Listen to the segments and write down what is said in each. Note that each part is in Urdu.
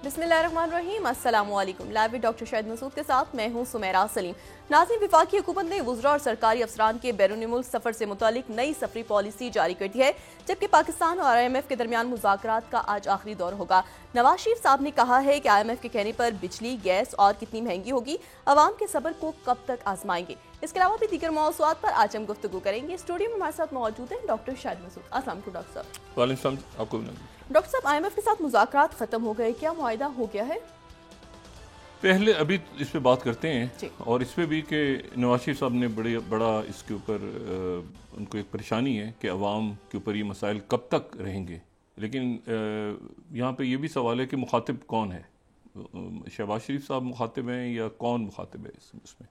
بسم اللہ الرحمن الرحیم، السلام علیکم۔ لائیو ڈاکٹر شاہد مسعود کے ساتھ میں ہوں سمیرہ سلیم۔ ناظرین، وفاقی حکومت نے وزراء اور سرکاری افسران کے بیرون ملک سفر سے متعلق نئی سفری پالیسی جاری کر دی ہے، جبکہ پاکستان اور IMF کے درمیان مذاکرات کا آج آخری دور ہوگا۔ نواز شریف صاحب نے کہا ہے کہ IMF کے کہنے پر بجلی، گیس اور کتنی مہنگی ہوگی، عوام کے صبر کو کب تک آزمائیں گے۔ اس کے علاوہ بھی دیگر موضوعات پر آج ہم گفتگو کریں گے۔ اسٹوڈیو میں ہمارے ساتھ موجود ہیں ڈاکٹر شاہد مسعود۔ السلام علیکم ڈاکٹر صاحب۔ وعلیکم السلام۔ آپ کو ڈاکٹر صاحب، IMF کے ساتھ مذاکرات ختم ہو گئے، کیا معاہدہ ہو گیا ہے؟ پہلے ابھی اس پہ بات کرتے ہیں جی۔ اور اس پہ بھی کہ نواز شریف صاحب نے بڑا اس کے اوپر ان کو ایک پریشانی ہے کہ عوام کے اوپر یہ مسائل کب تک رہیں گے، لیکن یہاں پہ یہ بھی سوال ہے کہ مخاطب کون ہے، شہباز شریف صاحب مخاطب ہیں یا کون مخاطب ہے اس میں،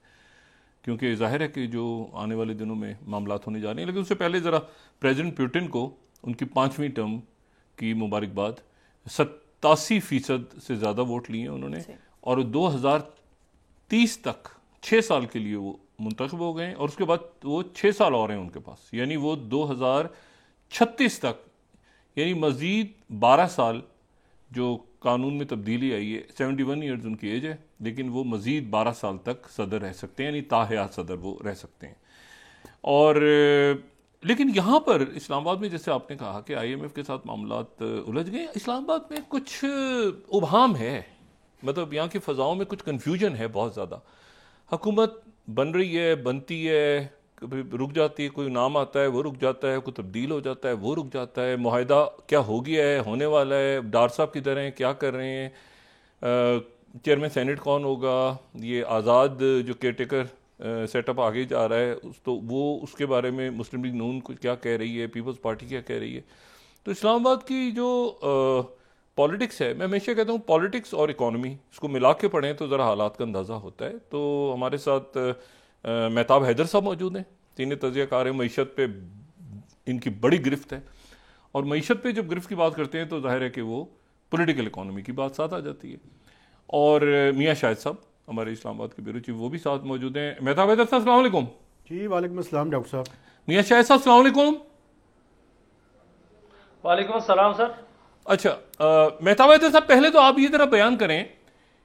کیونکہ ظاہر ہے کہ جو آنے والے دنوں میں معاملات ہونے جا رہے ہیں۔ لیکن اس سے پہلے ذرا پریزیڈنٹ پیوٹن کو ان کی 5ویں ٹرم کی مبارکباد۔ 87% سے زیادہ ووٹ لیے انہوں نے، اور 2030 تک 6 سال کے لیے وہ منتخب ہو گئے، اور اس کے بعد وہ 6 سال اور ہیں ان کے پاس، یعنی وہ 2036 تک، یعنی مزید 12 سال جو قانون میں تبدیلی آئی ہے۔ 71 ایئرز ان کی ایج ہے، لیکن وہ مزید 12 سال تک صدر رہ سکتے ہیں، یعنی تاحیات صدر وہ رہ سکتے ہیں۔ اور لیکن یہاں پر اسلام آباد میں جیسے آپ نے کہا کہ IMF کے ساتھ معاملات الجھ گئے، اسلام آباد میں کچھ ابہام ہے، مطلب یہاں کی فضاؤں میں کچھ کنفیوژن ہے بہت زیادہ۔ حکومت بن رہی ہے، بنتی ہے، کبھی رک جاتی ہے، کوئی نام آتا ہے وہ رک جاتا ہے، کوئی تبدیل ہو جاتا ہے وہ رک جاتا ہے، معاہدہ کیا ہو گیا ہے، ہونے والا ہے، ڈار صاحب کدھر ہیں، کیا کر رہے ہیں، چیئرمین سینٹ کون ہوگا، یہ آزاد جو کیئر ٹیکر سیٹ اپ آگے جا رہا ہے تو وہ اس کے بارے میں مسلم لیگ نون کیا کہہ رہی ہے، پیپلز پارٹی کیا کہہ رہی ہے۔ تو اسلام آباد کی جو پالیٹکس ہے، میں ہمیشہ کہتا ہوں پالیٹکس اور اکانومی اس کو ملا کے پڑھیں تو ذرا حالات کا اندازہ ہوتا ہے۔ تو ہمارے ساتھ مہتاب حیدر صاحب موجود ہیں، سینئر تجزیہ کار ہیں، معیشت پہ ان کی بڑی گرفت ہے، اور معیشت پہ جب گرفت کی بات کرتے ہیں تو ظاہر ہے کہ وہ پولیٹیکل اکانومی کی بات ساتھ آ جاتی ہے۔ اور میاں شاہد صاحب ہمارے اسلام آباد کے بیورو چیف وہ بھی ساتھ موجود ہیں۔ مہتاب حیدر صاحب السلام علیکم۔ جی وعلیکم السلام ڈاکٹر صاحب۔ میاں شاہد صاحب السلام علیکم۔ وعلیکم السلام سر۔ اچھا، مہتاب حیدر صاحب پہلے تو آپ یہ ذرا بیان کریں،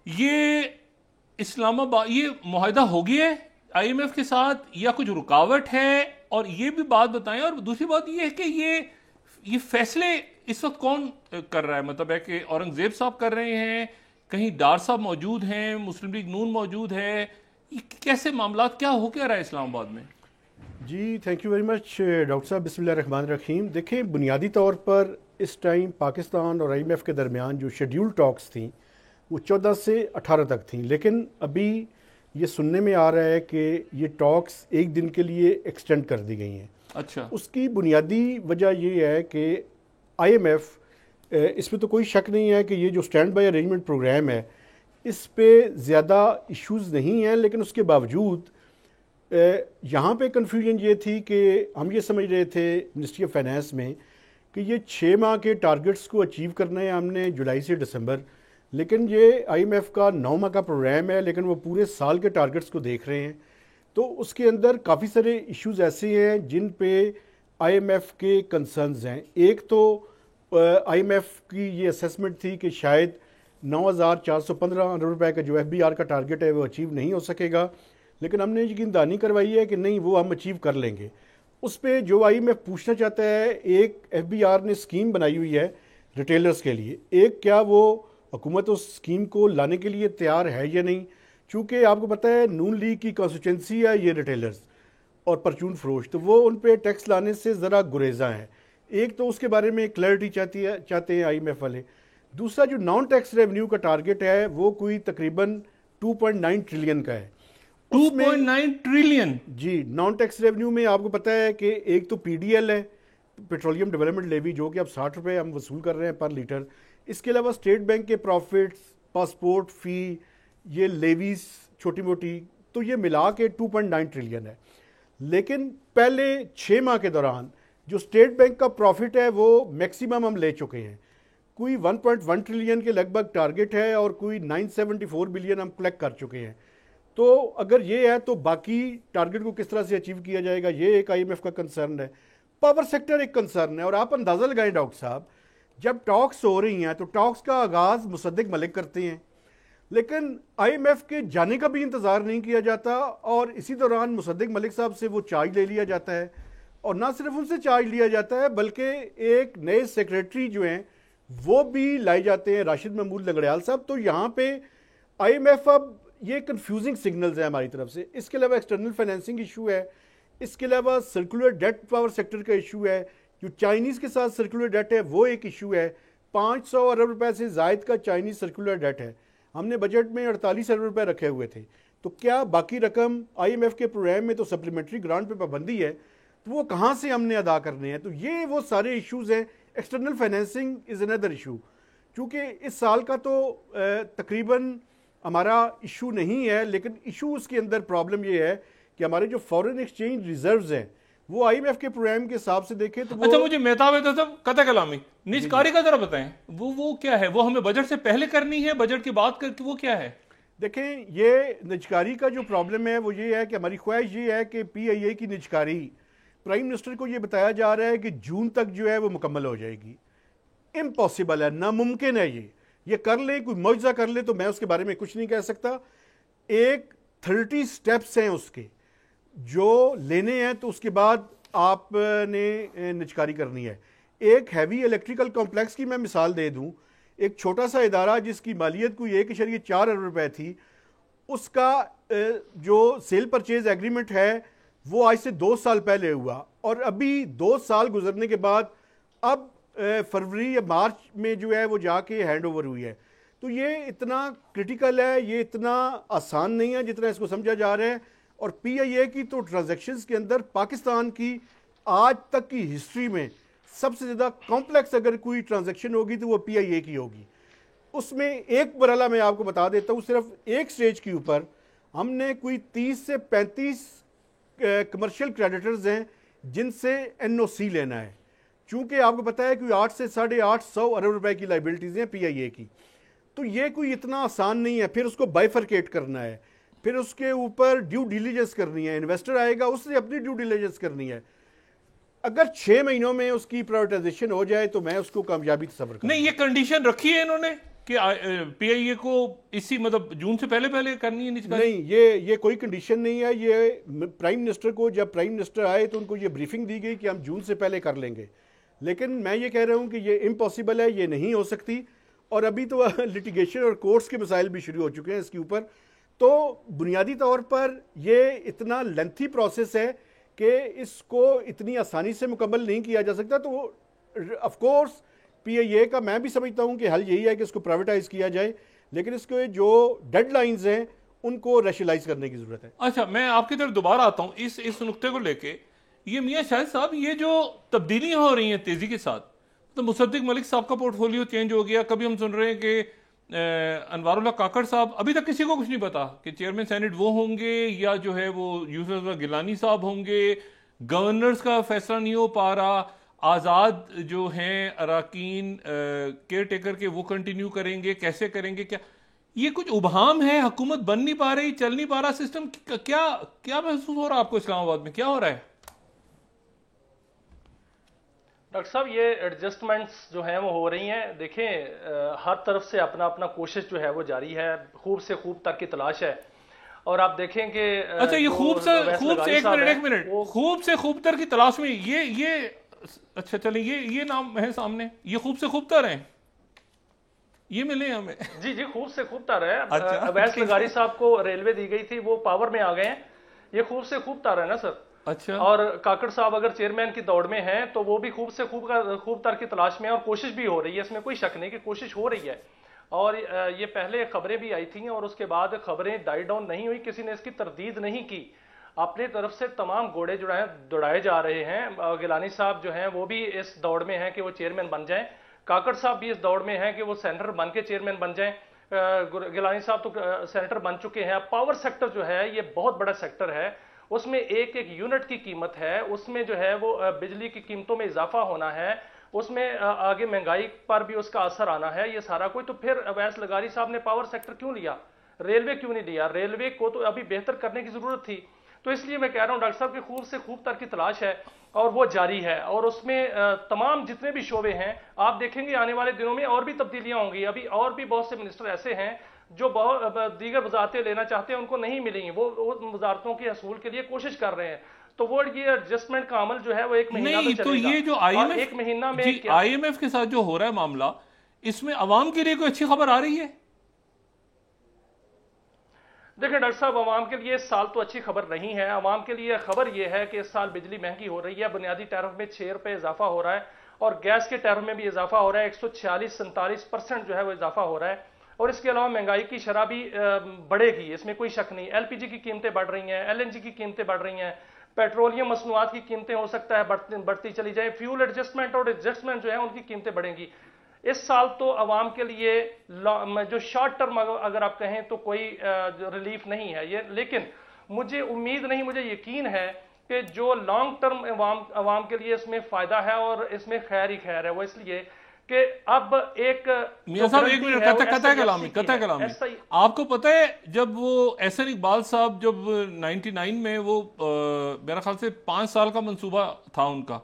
یہ اسلام آباد یہ معاہدہ ہو گیا ہے IMF کے ساتھ یا کچھ رکاوٹ ہے، اور یہ بھی بات بتائیں۔ اور دوسری بات یہ ہے کہ یہ فیصلے اس وقت کون کر رہا ہے، مطلب ہے کہ اورنگزیب صاحب کر رہے ہیں، کہیں ڈار صاحب موجود ہیں، مسلم لیگ نون موجود ہے، کیسے معاملات کیا ہو کیا رہا ہے اسلام آباد میں؟ جی thank you very much doctor صاحب۔ بسم اللہ الرحمن الرحیم۔ دیکھیں، بنیادی طور پر اس ٹائم پاکستان اور IMF کے درمیان جو شیڈیول ٹاکس تھیں وہ 14 سے 18 تک تھیں، لیکن ابھی یہ سننے میں آ رہا ہے کہ یہ ٹاکس ایک دن کے لیے ایکسٹینڈ کر دی گئی ہیں۔ اچھا، اس کی بنیادی وجہ یہ ہے کہ IMF، اس میں تو کوئی شک نہیں ہے کہ یہ جو اسٹینڈ بائی ارینجمنٹ پروگرام ہے اس پہ زیادہ ایشوز نہیں ہیں، لیکن اس کے باوجود یہاں پہ کنفیوژن یہ تھی کہ ہم یہ سمجھ رہے تھے منسٹری آف فائنانس میں کہ یہ 6 ماہ کے ٹارگٹس کو اچیو کرنا ہے ہم نے جولائی سے دسمبر، لیکن یہ IMF کا 9 ماہ کا پروگرام ہے، لیکن وہ پورے سال کے ٹارگٹس کو دیکھ رہے ہیں۔ تو اس کے اندر کافی سارے ایشوز ایسے ہیں جن پہ IMF کے کنسرنز ہیں۔ ایک تو IMF کی یہ اسیسمنٹ تھی کہ شاید 9,415 ارب روپے کا جو FBR کا ٹارگٹ ہے وہ اچیو نہیں ہو سکے گا، لیکن ہم نے یقین دہانی کروائی ہے کہ نہیں، وہ ہم اچیو کر لیں گے۔ اس پہ جو IMF پوچھنا چاہتا ہے، ایک FBR نے اسکیم بنائی ہوئی ہے ریٹیلرز کے لیے، ایک کیا وہ حکومت اس اسکیم کو لانے کے لیے تیار ہے یا نہیں، چونکہ آپ کو پتہ ہے نون لیگ کی کانسٹیٹوئنسی ہے یہ ریٹیلرز اور پرچون فروش، تو وہ ان پہ ٹیکس لانے سے ذرا گریزاں ہیں۔ ایک تو اس کے بارے میں کلیئرٹی چاہتے ہیں IMF والے۔ دوسرا جو نان ٹیکس ریونیو کا ٹارگٹ ہے وہ کوئی تقریباً 2.9 ٹریلین کا ہے۔ 2.9 ٹریلین؟ جی، نان ٹیکس ریونیو میں آپ کو پتہ ہے کہ ایک تو PDL ہے، پیٹرولیم ڈیولپمنٹ لیوی، جو کہ اب 60 روپے ہم وصول کر رہے ہیں پر لیٹر۔ اس کے علاوہ اسٹیٹ بینک کے پروفٹس، پاسپورٹ فی، یہ لیویز چھوٹی موٹی، تو یہ ملا کے 2.9 ٹریلین ہے۔ لیکن پہلے 6 ماہ کے دوران جو اسٹیٹ بینک کا پروفٹ ہے وہ میکسیمم ہم لے چکے ہیں، کوئی 1.1 ٹریلین کے لگ بھگ ٹارگٹ ہے، اور کوئی 974 بلین ہم کلیکٹ کر چکے ہیں۔ تو اگر یہ ہے تو باقی ٹارگٹ کو کس طرح سے اچیو کیا جائے گا، یہ ایک IMF کا کنسرن ہے۔ پاور سیکٹر ایک کنسرن ہے، اور آپ اندازہ لگائیں ڈاکٹر صاحب جب ٹاکس ہو رہی ہیں تو ٹاکس کا آغاز مصدق ملک کرتے ہیں، لیکن آئی ایم ایف کے جانے کا بھی انتظار نہیں کیا جاتا، اور اسی دوران مصدق ملک صاحب سے وہ چارج لے لیا جاتا ہے، اور نہ صرف ان سے چارج لیا جاتا ہے بلکہ ایک نئے سیکریٹری جو ہیں وہ بھی لائے جاتے ہیں، راشد محمود لنگڑیال صاحب. تو یہاں پہ آئی ایم ایف اب یہ کنفیوزنگ سگنلز ہیں ہماری طرف سے. اس کے علاوہ ایکسٹرنل فائنینسنگ ایشو ہے، اس کے علاوہ سرکولر ڈیٹ پاور سیکٹر کا ایشو ہے، جو چائنیز کے ساتھ سرکولر ڈیٹ ہے وہ ایک ایشو ہے. 500 ارب روپے سے زائد کا چائنیز سرکولر ڈیٹ ہے. ہم نے بجٹ میں 48 ارب روپے رکھے ہوئے تھے، تو کیا باقی رقم آئی ایم ایف کے پروگرام میں تو سپلیمنٹری گرانٹ پہ پابندی ہے، تو وہ کہاں سے ہم نے ادا کرنے ہیں؟ تو یہ وہ سارے ایشوز ہیں. ایکسٹرنل فائنینسنگ از اندر ایشو. چونکہ اس سال کا تو تقریباً ہمارا ایشو نہیں ہے، لیکن ایشو اس کے اندر پرابلم یہ ہے کہ ہمارے جو فورن ایکسچینج ریزروز ہیں وہ آئی ایم ایف کے پروگرام کے حساب سے دیکھیں تو اچھا مجھے مہتاب صاحب قطع کلامی نجکاری کا ذرا بتائیں، وہ کیا ہے؟ وہ ہمیں بجٹ سے پہلے کرنی ہے، بجٹ کی بات کر کے وہ کیا ہے؟ دیکھیں، یہ نجکاری کا جو پرابلم ہے وہ یہ ہے کہ ہماری خواہش یہ ہے کہ پی آئی اے کی نجکاری پرائم منسٹر کو یہ بتایا جا رہا ہے کہ جون تک جو ہے وہ مکمل ہو جائے گی. امپاسبل ہے، ناممکن ہے. یہ کر لیں، کوئی معجزہ کر لے تو میں اس کے بارے میں کچھ نہیں کہہ سکتا. ایک 30 سٹیپس ہیں اس کے جو لینے ہیں، تو اس کے بعد آپ نے نجکاری کرنی ہے. ایک ہیوی الیکٹریکل کمپلیکس کی میں مثال دے دوں. ایک چھوٹا سا ادارہ جس کی مالیت کوئی 1.4 ارب روپے تھی، اس کا جو سیل پرچیز ایگریمنٹ ہے وہ آج سے 2 سال پہلے ہوا، اور ابھی 2 سال گزرنے کے بعد اب فروری یا مارچ میں جو ہے وہ جا کے ہینڈ اوور ہوئی ہے. تو یہ اتنا کرٹیکل ہے، یہ اتنا آسان نہیں ہے جتنا اس کو سمجھا جا رہا ہے. اور پی آئی اے کی تو ٹرانزیکشنز کے اندر پاکستان کی آج تک کی ہسٹری میں سب سے زیادہ کمپلیکس اگر کوئی ٹرانزیکشن ہوگی تو وہ پی آئی اے کی ہوگی. اس میں ایک مرحلہ میں آپ کو بتا دیتا ہوں، صرف ایک سٹیج کے اوپر ہم نے کوئی 30 سے 35 کمرشل کریڈیٹرز ہیں جن سے این او سی لینا ہے. چونکہ آپ کو پتہ ہے کہ 8 سے 850 ارب روپے کی لائبلٹیز ہیں پی آئی اے کی. تو یہ کوئی اتنا آسان نہیں ہے. پھر اس کو بائیفرکیٹ کرنا ہے، پھر اس کے اوپر ڈیو ڈیلیجنس کرنی ہے. انویسٹر آئے گا، اس نے اپنی ڈیو ڈیلیجنس کرنی ہے. اگر 6 مہینوں میں اس کی پرائیویٹائزیشن ہو جائے تو میں اس کو کامیابی تصور کروں. نہیں، یہ کنڈیشن رکھی ہے انہوں نے کہ پی آئی اے کو اسی مطلب جون سے پہلے کرنی ہے نجکاری؟ نہیں، یہ کوئی کنڈیشن نہیں ہے. یہ پرائم منسٹر کو، جب پرائم منسٹر آئے تو ان کو یہ بریفنگ دی گئی کہ ہم جون سے پہلے کر لیں گے. لیکن میں یہ کہہ رہا ہوں کہ یہ امپاسبل ہے، یہ نہیں ہو سکتی. اور ابھی تو لٹیگیشن اور کورٹس کے مسائل بھی شروع ہو چکے ہیں اس کے اوپر. تو بنیادی طور پر یہ اتنا لینتھی پروسیس ہے کہ اس کو اتنی آسانی سے مکمل نہیں کیا جا سکتا. تو آف کورس پی آئی اے کا میں بھی سمجھتا ہوں کہ حل یہی ہے کہ اس کو پرائیویٹائز کیا جائے، لیکن اس کے جو ڈیڈ لائنز ہیں ان کو ریشلائز کرنے کی ضرورت ہے. اچھا، میں آپ کی طرف دوبارہ آتا ہوں اس نقطے کو لے کے. یہ میاں شاہد صاحب، یہ جو تبدیلیاں ہو رہی ہیں تیزی کے ساتھ، تو مصدق ملک صاحب کا پورٹ فولیو چینج ہو گیا. کبھی ہم سن رہے ہیں کہ انوار اللہ کاکڑ صاحب، ابھی تک کسی کو کچھ نہیں پتا کہ چیئرمین سینٹ وہ ہوں گے یا جو ہے وہ یوسف اللہ گیلانی صاحب ہوں گے. گورنرز کا فیصلہ نہیں ہو پا رہا. آزاد جو ہیں اراکین کیئر ٹیکر کے، وہ کنٹینیو کریں گے، کیسے کریں گے؟ کیا یہ کچھ ابہام ہے؟ حکومت بن نہیں پا رہی، چل نہیں پا رہا سسٹم؟ کیا محسوس ہو رہا ہے آپ کو اسلام آباد میں؟ کیا ہو رہا ہے ڈاکٹر صاحب؟ یہ ایڈجسٹمنٹس جو ہیں وہ ہو رہی ہیں. دیکھیں، ہر طرف سے اپنا کوشش جو ہے وہ جاری ہے. خوب سے خوب تر کی تلاش ہے. اور آپ دیکھیں کہ اچھا، یہ خوب سے ایک منٹ خوب سے خوب تر کی تلاش میں یہ اچھا چلیں، یہ نام ہے سامنے، یہ خوب سے خوب تر ہیں، یہ ملے ہمیں. جی خوب سے خوب تر ہے. اویس لغاری صاحب کو ریلوے دی گئی تھی، وہ پاور میں آ گئے ہیں. یہ خوب سے خوب تر ہے نا سر. اچھا. اور کاکڑ صاحب اگر چیئرمین کی دوڑ میں ہیں تو وہ بھی خوب سے خوب تر کی تلاش میں، اور کوشش بھی ہو رہی ہے. اس میں کوئی شک نہیں کہ کوشش ہو رہی ہے. اور یہ پہلے خبریں بھی آئی تھیں اور اس کے بعد خبریں ڈائی ڈاؤن نہیں ہوئی، کسی نے اس کی تردید نہیں کی. اپنی طرف سے تمام گھوڑے جو ہیں دوڑائے جا رہے ہیں. گیلانی صاحب جو ہیں وہ بھی اس دوڑ میں ہیں کہ وہ چیئرمین بن جائیں. کاکڑ صاحب بھی اس دوڑ میں ہیں کہ وہ سینیٹر بن کے چیئرمین بن جائیں. گیلانی صاحب تو سینیٹر بن چکے ہیں. پاور سیکٹر جو ہے یہ بہت بڑا سیکٹر ہے. اس میں ایک یونٹ کی قیمت ہے. اس میں جو ہے وہ بجلی کی قیمتوں میں اضافہ ہونا ہے. اس میں آگے مہنگائی پر بھی اس کا اثر آنا ہے. یہ سارا کوئی. تو پھر اویس لغاری صاحب نے پاور سیکٹر کیوں لیا؟ ریلوے کیوں نہیں لیا؟ ریلوے کو تو ابھی بہتر کرنے کی ضرورت تھی. تو اس لیے میں کہہ رہا ہوں ڈاکٹر صاحب کہ خوب سے خوب تر کی تلاش ہے. اور وہ جاری ہے، اور اس میں تمام جتنے بھی شعبے ہیں آپ دیکھیں گے آنے والے دنوں میں اور بھی تبدیلیاں ہوں گی. ابھی اور بھی بہت سے منسٹر ایسے ہیں جو بہت دیگر وزارتیں لینا چاہتے ہیں، ان کو نہیں ملیں گی، وہ وزارتوں کے حصول کے لیے کوشش کر رہے ہیں. تو وہ یہ ایڈجسٹمنٹ کا عمل جو ہے وہ ایک مہینہ تو نہیں تو چلے گا. یہ جو آئی ایم اور ایف ایک مہینہ میں جی آئی ایم ایف کے ساتھ جو ہو رہا ہے معاملہ، اس میں عوام کے لیے کوئی اچھی خبر آ رہی ہے؟ دیکھیں ڈاکٹر صاحب، عوام کے لیے اس سال تو اچھی خبر نہیں ہے. عوام کے لیے خبر یہ ہے کہ اس سال بجلی مہنگی ہو رہی ہے، بنیادی ٹیرف میں 6 روپے اضافہ ہو رہا ہے، اور گیس کے ٹیرف میں بھی اضافہ ہو رہا ہے، 146-47% جو ہے وہ اضافہ ہو رہا ہے. اور اس کے علاوہ مہنگائی کی شرح بھی بڑھے گی، اس میں کوئی شک نہیں. ایل پی جی کی قیمتیں بڑھ رہی ہیں، ایل این جی کی قیمتیں بڑھ رہی ہیں، پیٹرولیم مصنوعات کی قیمتیں ہو سکتا ہے بڑھتی چلی جائیں، فیول ایڈجسٹمنٹ اور ایڈجسٹمنٹ جو ہے ان کی قیمتیں بڑھیں گی. اس سال تو عوام کے لیے جو شارٹ ٹرم اگر آپ کہیں تو کوئی ریلیف نہیں ہے یہ، لیکن مجھے امید نہیں، مجھے یقین ہے کہ جو لانگ ٹرم عوام کے لیے اس میں فائدہ ہے اور اس میں خیر ہی خیر ہے. وہ اس لیے کہ اب ایک میاں صاحب ایک منٹ، قطع کلامی آپ کو پتہ ہے جب وہ احسن اقبال صاحب جب 99 میں وہ میرا خیال سے 5 سال کا منصوبہ تھا ان کا،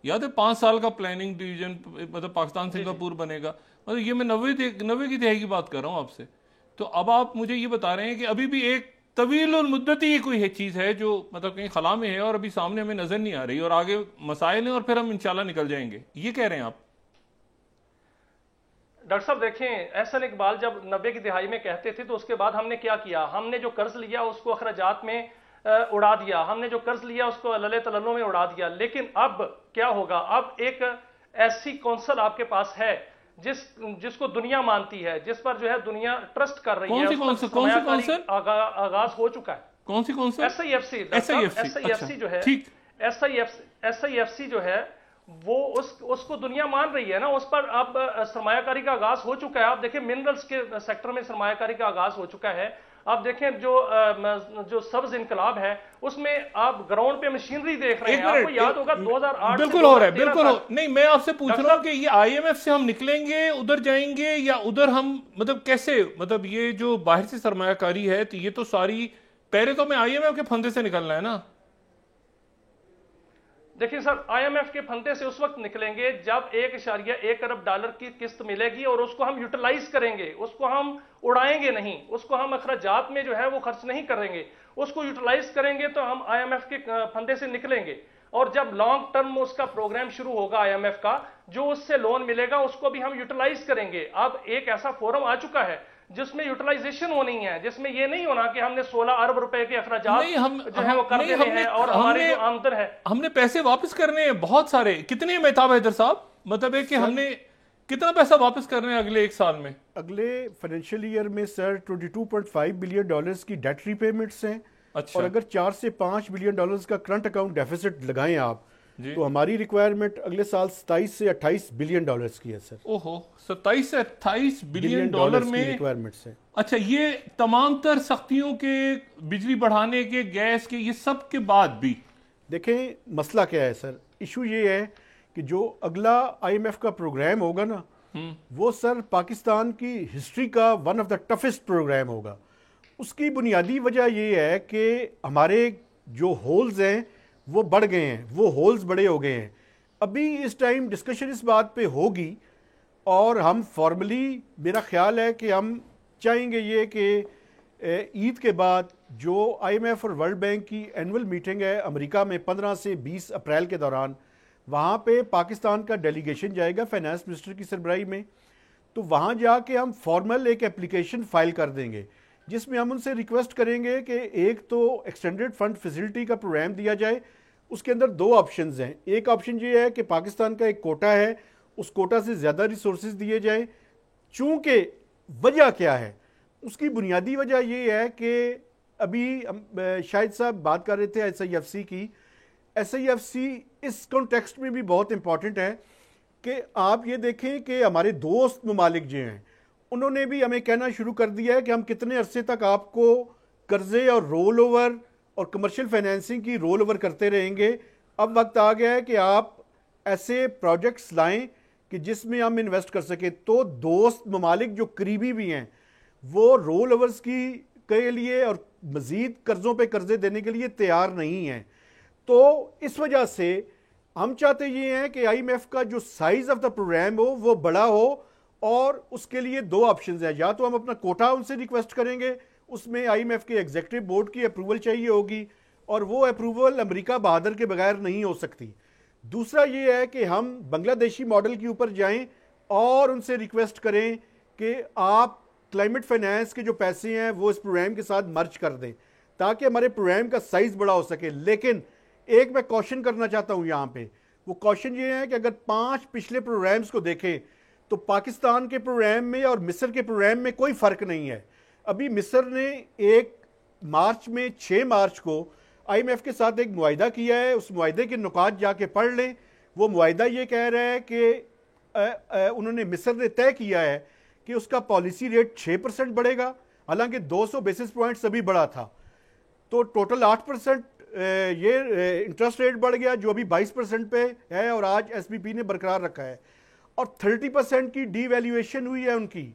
یاد ہے 5 سال کا پلاننگ ڈویژن، مطلب پاکستان سنگاپور بنے گا، مطلب یہ میں 90 کی دہائی کی بات کر رہا ہوں آپ سے. تو اب آپ مجھے یہ بتا رہے ہیں کہ ابھی بھی ایک طویل المدتی کوئی چیز ہے جو مطلب کہیں خلا میں ہے اور ابھی سامنے ہمیں نظر نہیں آ رہی، اور آگے مسائل ہیں اور پھر ہم انشاءاللہ نکل جائیں گے، یہ کہہ رہے ہیں آپ؟ ڈاکٹر صاحب دیکھیں، احسن اقبال جب 90 کی دہائی میں کہتے تھے تو اس کے بعد ہم نے کیا کیا؟ ہم نے جو قرض لیا اس کو اخراجات میں اڑا دیا، ہم نے جو قرض لیا اس کو للے تلنوں میں اڑا دیا. لیکن اب کیا ہوگا؟ اب ایک ایسی کونسل آپ کے پاس ہے جس کو دنیا مانتی ہے، جس پر جو ہے دنیا ٹرسٹ کر رہی ہے. کون سی کونسل؟ آغاز ہو چکا ہے. کون سی council? S I F C. S I F C جو ہے، ایس آئی ایف سی جو ہے وہ اس کو دنیا مان رہی ہے نا. اس پر اب سرمایہ کاری کا آغاز ہو چکا ہے. آپ دیکھیں منرلز کے سیکٹر میں سرمایہ کاری کا آغاز ہو چکا ہے. آپ دیکھیں جو سبز انقلاب ہے اس میں آپ گراؤنڈ پہ مشینری دیکھ رہے ہیں. آپ کو یاد ہوگا 2008 بالکل ہو رہا ہے، بالکل نہیں. میں آپ سے پوچھ رہا ہوں کہ یہ آئی ایم ایف سے ہم نکلیں گے، ادھر جائیں گے، یا ادھر ہم مطلب کیسے، مطلب یہ جو باہر سے سرمایہ کاری ہے تو یہ تو ساری پہلے تو ہمیں آئی ایم ایف کے پھندے سے نکلنا ہے نا. دیکھیں سر، آئی ایم ایف کے پھندے سے اس وقت نکلیں گے جب 1.1 ارب ڈالر کی قسط ملے گی اور اس کو ہم یوٹیلائز کریں گے، اس کو ہم اڑائیں گے نہیں، اس کو ہم اخراجات میں جو ہے وہ خرچ نہیں کریں گے، اس کو یوٹیلائز کریں گے تو ہم آئی ایم ایف کے پھندے سے نکلیں گے. اور جب لانگ ٹرم اس کا پروگرام شروع ہوگا آئی ایم ایف کا، جو اس سے لون ملے گا اس کو بھی ہم یوٹیلائز کریں گے. اب ایک ایسا فورم آ چکا ہے جس میں یوٹیلائزیشن ہونی ہے، جس میں یہ نہیں ہونا کہ ہم نے 16 ارب روپے کے اخراجات جو ہے وہ کر دینے ہیں اور ہماری جو آمدن ہے ہم نے پیسے واپس کرنے ہیں بہت سارے. کتنے مہتاب حیدر صاحب، مطلب ہے کہ ہم نے کتنا پیسہ واپس کرنے ہیں اگلے 1 سال میں؟ اگلے فائنینشیل ایئر میں سر 22.5 بلین ڈالرز کی ڈیٹ ری پیمنٹس ہیں. اور اگر 4 سے 5 بلین ڈالرز کا کرنٹ اکاؤنٹ ڈیفیسٹ لگائیں آپ تو ہماری ریکوائرمنٹ اگلے سال 27 سے 28 بلین ڈالرز کی ہے سر. اوہو، 27 سے 28 بلین ڈالر میں ریکوائرمنٹس ہیں. اچھا، یہ تمام تر سختیوں کے، بجلی بڑھانے کے، گیس کے، یہ سب کے بعد بھی دیکھیں مسئلہ کیا ہے سر. ایشو یہ ہے کہ جو اگلا آئی ایم ایف کا پروگرام ہوگا نا، وہ سر پاکستان کی ہسٹری کا one of the toughest programme ہوگا. اس کی بنیادی وجہ یہ ہے کہ ہمارے جو ہولز ہیں وہ بڑھ گئے ہیں، وہ ہولز بڑے ہو گئے ہیں. ابھی اس ٹائم ڈسکشن اس بات پہ ہوگی اور ہم فارملی میرا خیال ہے کہ ہم چاہیں گے یہ کہ عید کے بعد جو آئی ایم ایف اور ورلڈ بینک کی اینول میٹنگ ہے امریکہ میں 15 سے 20 اپریل کے دوران، وہاں پہ پاکستان کا ڈیلیگیشن جائے گا فائنانس منسٹر کی سربراہی میں. تو وہاں جا کے ہم فارمل ایک اپلیکیشن فائل کر دیں گے جس میں ہم ان سے ریکویسٹ کریں گے کہ ایک تو ایکسٹینڈڈ فنڈ فیسلٹی کا پروگرام دیا جائے. اس کے اندر 2 آپشنز ہیں. ایک آپشن یہ ہے کہ پاکستان کا ایک کوٹا ہے، اس کوٹا سے زیادہ ریسورسز دیے جائیں. چونکہ وجہ کیا ہے؟ اس کی بنیادی وجہ یہ ہے کہ ابھی شاہد صاحب بات کر رہے تھے ایس آئی ایف سی کی. ایس آئی ایف سی اس کانٹیکسٹ میں بھی بہت امپورٹنٹ ہے کہ آپ یہ دیکھیں کہ ہمارے دوست ممالک جو ہیں انہوں نے بھی ہمیں کہنا شروع کر دیا ہے کہ ہم کتنے عرصے تک آپ کو قرضے اور رول اوور اور کمرشل فائنینسنگ کی رول اوور کرتے رہیں گے. اب وقت آ گیا ہے کہ آپ ایسے پروجیکٹس لائیں کہ جس میں ہم انویسٹ کر سکیں. تو دوست ممالک جو قریبی بھی ہیں وہ رول اوورز کے لیے اور مزید قرضوں پہ قرضے دینے کے لیے تیار نہیں ہیں. تو اس وجہ سے ہم چاہتے یہ ہیں کہ IMF کا جو سائز آف دا پروگرام ہو وہ بڑا ہو، اور اس کے لیے دو آپشنز ہیں، یا تو ہم اپنا کوٹا ان سے ریکویسٹ کریں گے، اس میں IMF کے ایگزیکٹو بورڈ کی اپروول چاہیے ہوگی، اور وہ اپروول امریکہ بہادر کے بغیر نہیں ہو سکتی۔ دوسرا یہ ہے کہ ہم بنگلہ دیشی ماڈل کے اوپر جائیں اور ان سے ریکویسٹ کریں کہ آپ کلائمیٹ فائنانس کے جو پیسے ہیں وہ اس پروگرام کے ساتھ مرج کر دیں تاکہ ہمارے پروگرام کا سائز بڑا ہو سکے۔ لیکن ایک میں کوشچن کرنا چاہتا ہوں یہاں پہ، وہ کوشچن یہ ہے کہ اگر 5 پچھلے پروگرامز کو دیکھیں تو پاکستان کے پروگرام میں اور مصر کے پروگرام میں کوئی فرق نہیں ہے۔ ابھی مصر نے 6 مارچ کو IMF کے ساتھ ایک معاہدہ کیا ہے، اس معاہدے کے نکات جا کے پڑھ لیں۔ وہ معاہدہ یہ کہہ رہا ہے کہ انہوں نے مصر نے طے کیا ہے کہ اس کا پالیسی ریٹ 6% بڑھے گا، حالانکہ 200 بیسس پوائنٹس ابھی بڑھا تھا، تو ٹوٹل 8% یہ انٹرسٹ ریٹ بڑھ گیا جو ابھی 22% پہ ہے، اور آج SBP نے برقرار رکھا ہے، اور 30% کی ڈی ویلیویشن ہوئی ہے ان کی۔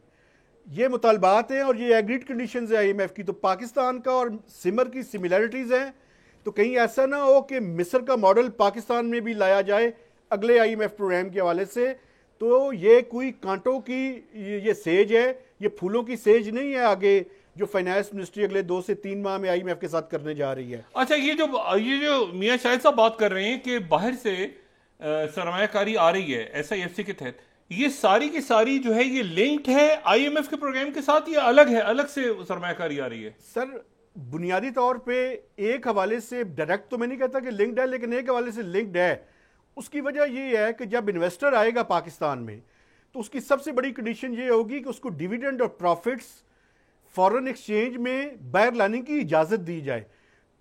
یہ مطالبات ہیں اور یہ ایگریڈ کنڈیشنز ہیں IMF کی۔ تو پاکستان کا اور سمر کی سملیرٹیز ہیں، تو کہیں ایسا نہ ہو کہ مصر کا ماڈل پاکستان میں بھی لایا جائے اگلے IMF پروگرام کے حوالے سے۔ تو یہ کوئی کانٹوں کی یہ سیج ہے، یہ پھولوں کی سیج نہیں ہے آگے جو فائنانس منسٹری اگلے 2 سے 3 ماہ میں IMF کے ساتھ کرنے جا رہی ہے۔ اچھا، یہ جو میاں شاہد صاحب بات کر رہے ہیں کہ باہر سے سرمایہ کاری آ رہی ہے SIFC کے تحت، یہ ساری کی ساری جو ہے یہ لنکڈ ہے IMF کے پروگرام کے ساتھ یا الگ ہے، الگ سے سرمایہ کاری آ رہی ہے؟ سر بنیادی طور پہ ایک حوالے سے ڈائریکٹ تو میں نہیں کہتا کہ لنکڈ ہے، لیکن ایک حوالے سے لنکڈ ہے۔ اس کی وجہ یہ ہے کہ جب انویسٹر آئے گا پاکستان میں تو اس کی سب سے بڑی کنڈیشن یہ ہوگی کہ اس کو ڈیویڈنڈ اور پروفٹس فورن ایکسچینج میں باہر لانے کی اجازت دی جائے۔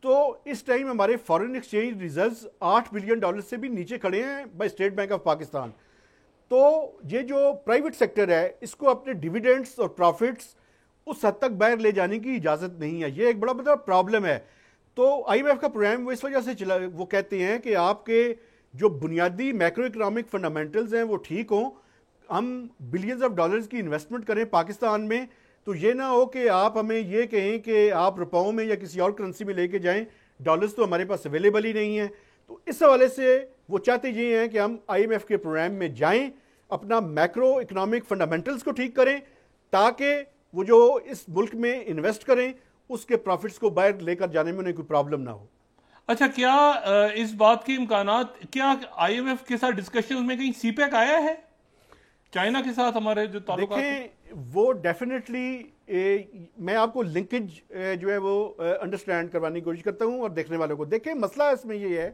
تو اس ٹائم ہمارے فورن ایکسچینج ریزروز $8 بلین سے بھی نیچے کھڑے ہیں by state bank of Pakistan. تو یہ جو پرائیویٹ سیکٹر ہے اس کو اپنے ڈیویڈنڈس اور پروفٹس اس حد تک باہر لے جانے کی اجازت نہیں ہے، یہ ایک بڑا پرابلم ہے۔ تو IMF کا پروگرام وہ اس وجہ سے چلا، وہ کہتے ہیں کہ آپ کے جو بنیادی میکرو اکنامک فنڈامنٹلز ہیں وہ ٹھیک ہوں، ہم بلینز آف ڈالرز کی انویسٹمنٹ کریں پاکستان میں، تو یہ نہ ہو کہ آپ ہمیں یہ کہیں کہ آپ روپاؤں میں یا کسی اور کرنسی میں لے کے جائیں، ڈالرز تو ہمارے پاس اویلیبل ہی نہیں ہیں۔ تو اس حوالے سے وہ چاہتے یہ ہیں کہ ہم IMF کے پروگرام میں جائیں، اپنا میکرو اکنامک فنڈامنٹلز کو ٹھیک کریں تاکہ وہ جو اس ملک میں انویسٹ کریں اس کے پروفٹس کو باہر لے کر جانے میں انہیں کوئی پرابلم نہ ہو۔ اچھا، کیا اس بات کی امکانات، کیا IMF کے ساتھ ڈسکشنز میں کہیں CPEC آیا ہے چائنا کے ساتھ ہمارے جو تعلقات؟ دیکھیں وہ ڈیفینیٹلی میں آپ کو لنکیج جو ہے وہ انڈرسٹینڈ کروانے کی کوشش کرتا ہوں اور دیکھنے والوں کو۔ دیکھیں مسئلہ اس میں یہ ہے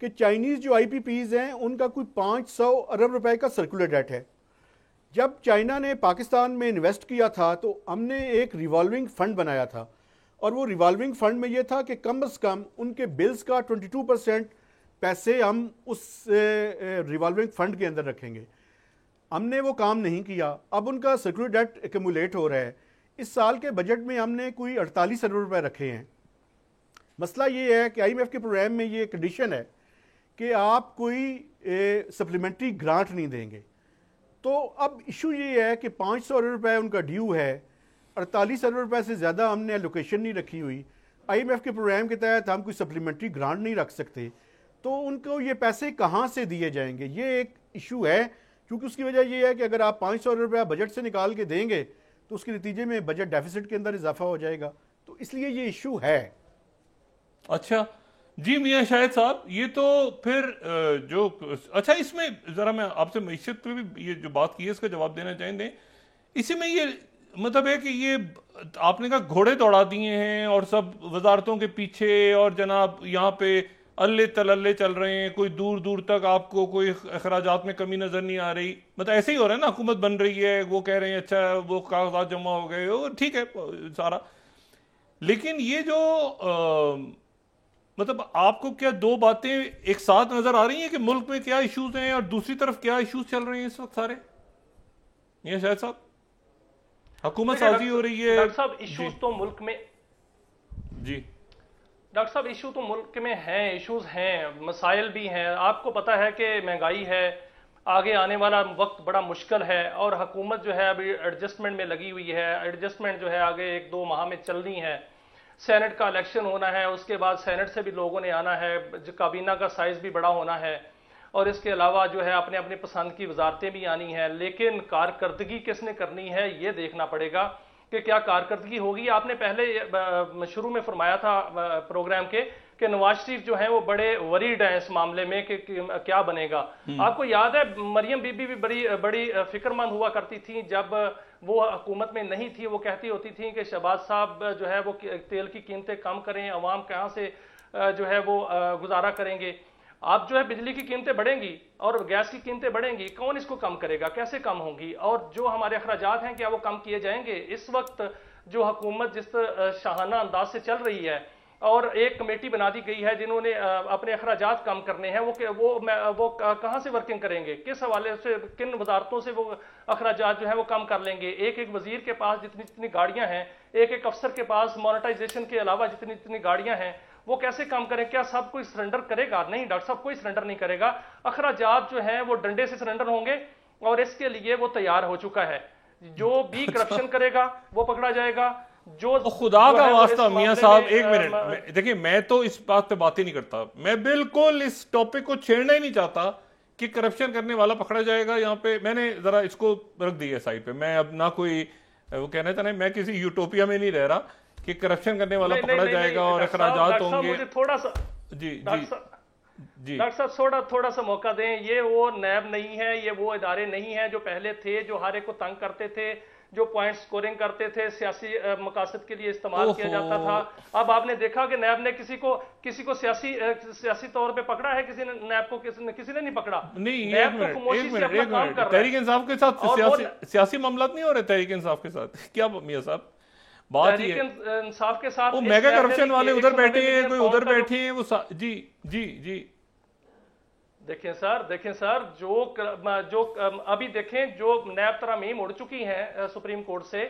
کہ چائنیز جو IPPs ہیں ان کا کوئی 500 ارب روپے کا سرکولر ڈیٹ ہے۔ جب چائنا نے پاکستان میں انویسٹ کیا تھا تو ہم نے ایک ریوالونگ فنڈ بنایا تھا، اور وہ ریوالونگ فنڈ میں یہ تھا کہ کم از کم ان کے بلز کا 22% پیسے ہم اس ریوالونگ فنڈ کے اندر رکھیں گے۔ ہم نے وہ کام نہیں کیا، اب ان کا سرکولر ڈیٹ ایکومولیٹ ہو رہا ہے۔ اس سال کے بجٹ میں ہم نے کوئی 48 ارب روپے رکھے ہیں۔ مسئلہ یہ ہے کہ IMF کے پروگرام میں یہ کنڈیشن ہے کہ آپ کوئی سپلیمنٹری گرانٹ نہیں دیں گے۔ تو اب ایشو یہ ہے کہ 500 ارب روپے ان کا ڈیو ہے، 48 ارب روپے سے زیادہ ہم نے الوکیشن نہیں رکھی ہوئی۔ IMF کے پروگرام کے تحت ہم کوئی سپلیمنٹری گرانٹ نہیں رکھ سکتے، تو ان کو یہ پیسے کہاں سے دیے جائیں گے، یہ ایک ایشو ہے۔ کیونکہ اس کی وجہ یہ ہے کہ اگر آپ 500 ارب روپے بجٹ سے نکال کے دیں گے تو اس کے نتیجے میں بجٹ ڈیفیسٹ کے اندر اضافہ ہو جائے گا، تو اس لیے یہ ایشو ہے۔ اچھا جی میاں شاہد صاحب، یہ تو پھر جو اچھا اس میں ذرا میں آپ سے معیشت پہ بھی یہ جو بات کی ہے اس کا جواب دینا چاہیں دیں۔ اسی میں یہ مطلب ہے کہ یہ آپ نے کہا گھوڑے دوڑا دیے ہیں اور سب وزارتوں کے پیچھے، اور جناب یہاں پہ اللہ تللے چل رہے ہیں، کوئی دور دور تک آپ کو کوئی اخراجات میں کمی نظر نہیں آ رہی۔ مطلب ایسے ہی ہو رہا ہے نا، حکومت بن رہی ہے، وہ کہہ رہے ہیں اچھا وہ کاغذات جمع ہو گئے، اور ٹھیک ہے سارا، لیکن یہ جو مطلب آپ کو کیا دو باتیں ایک ساتھ نظر آ رہی ہیں کہ ملک میں کیا ایشوز ہیں اور دوسری طرف کیا ایشوز چل رہے ہیں اس وقت سارے؟ یہ شاہد صاحب حکومت سازی ہو رہی ہے۔ ڈاکٹر صاحب ایشوز تو ملک میں، جی ڈاکٹر صاحب ایشو تو ملک میں ہیں، ایشوز ہیں، مسائل بھی ہیں۔ آپ کو پتا ہے کہ مہنگائی ہے، آگے آنے والا وقت بڑا مشکل ہے، اور حکومت جو ہے ابھی ایڈجسٹمنٹ میں لگی ہوئی ہے، ایڈجسٹمنٹ جو ہے آگے 1-2 ماہ میں چلنی ہے۔ سینٹ کا الیکشن ہونا ہے, اس کے بعد سینٹ سے بھی لوگوں نے آنا ہے, کابینہ کا سائز بھی بڑا ہونا ہے, اور اس کے علاوہ جو ہے اپنے اپنے پسند کی وزارتیں بھی آنی ہیں. لیکن کارکردگی کس نے کرنی ہے یہ دیکھنا پڑے گا کہ کیا کارکردگی ہوگی. آپ نے پہلے شروع میں فرمایا تھا پروگرام کے کہ نواز شریف جو ہیں وہ بڑے وریڈ ہیں اس معاملے میں کہ کیا بنے گا. آپ کو یاد ہے مریم بی بی بھی بڑی فکر مند ہوا کرتی تھیں جب وہ حکومت میں نہیں تھی. وہ کہتی ہوتی تھیں کہ شہباز صاحب جو ہے وہ تیل کی قیمتیں کم کریں, عوام کہاں سے جو ہے وہ گزارا کریں گے. آپ جو ہے بجلی کی قیمتیں بڑھیں گی اور گیس کی قیمتیں بڑھیں گی, کون اس کو کم کرے گا, کیسے کم ہوں گی, اور جو ہمارے اخراجات ہیں کیا وہ کم کیے جائیں گے. اس وقت جو حکومت جس شاہانہ انداز سے چل رہی ہے اور ایک کمیٹی بنا دی گئی ہے جنہوں نے اپنے اخراجات کم کرنے ہیں, وہ کہاں سے ورکنگ کریں گے, کس حوالے سے, کن وزارتوں سے وہ اخراجات جو ہیں وہ کم کر لیں گے. ایک وزیر کے پاس جتنی گاڑیاں ہیں, ایک افسر کے پاس مانیٹائزیشن کے علاوہ جتنی گاڑیاں ہیں, وہ کیسے کام کریں. کیا سب کوئی سرنڈر کرے گا؟ نہیں ڈاکٹر صاحب, کوئی سرنڈر نہیں کرے گا. اخراجات جو ہیں وہ ڈنڈے سے سرنڈر ہوں گے, اور اس کے لیے وہ تیار ہو چکا ہے. جو بھی کرپشن کرے گا وہ پکڑا جائے گا. جو خدا کا واسطہ میاں صاحب ایک منٹ دیکھیں, میں تو اس بات پہ بات ہی نہیں کرتا, میں بالکل اس ٹاپک کو چھیڑنا ہی نہیں چاہتا کہ کرپشن کرنے والا پکڑا جائے گا. یہاں پہ میں نے ذرا اس کو رکھ دیا سائڈ پہ. میں اب نہ کوئی وہ کہنا چاہتا, میں کسی یوٹوپیا میں نہیں رہ رہا کہ کرپشن کرنے والا پکڑا جائے گا اور اخراجات ہوں گے. تھوڑا سا جی ڈاکٹر صاحب تھوڑا سا موقع دیں. یہ وہ نیب نہیں ہے, یہ وہ ادارے نہیں ہیں جو پہلے تھے, جو ہر ایک کو تنگ کرتے تھے, جو پوائنٹ سکورنگ کرتے تھے, سیاسی مقاصد کے لیے استعمال کیا جاتا تھا. اب آپ نے دیکھا کہ نیب نے کسی کو سیاسی طور پہ پکڑا ہے, کسی نے نیب کو کسی نے نہیں پکڑا. نہیں, ایک منٹ تحریک انصاف کے ساتھ سیاسی معاملات نہیں ہو رہے. تحریک انصاف کے ساتھ کیا میاں صاحب بات یہ ہے, انصاف کے ساتھ وہ میگا کرپشن والے ادھر بیٹھے ہیں, کوئی ادھر بیٹھے ہیں, وہ جی دیکھیں سر جو ابھی دیکھیں جو نیب ترامیم اڑ چکی ہیں سپریم کورٹ سے,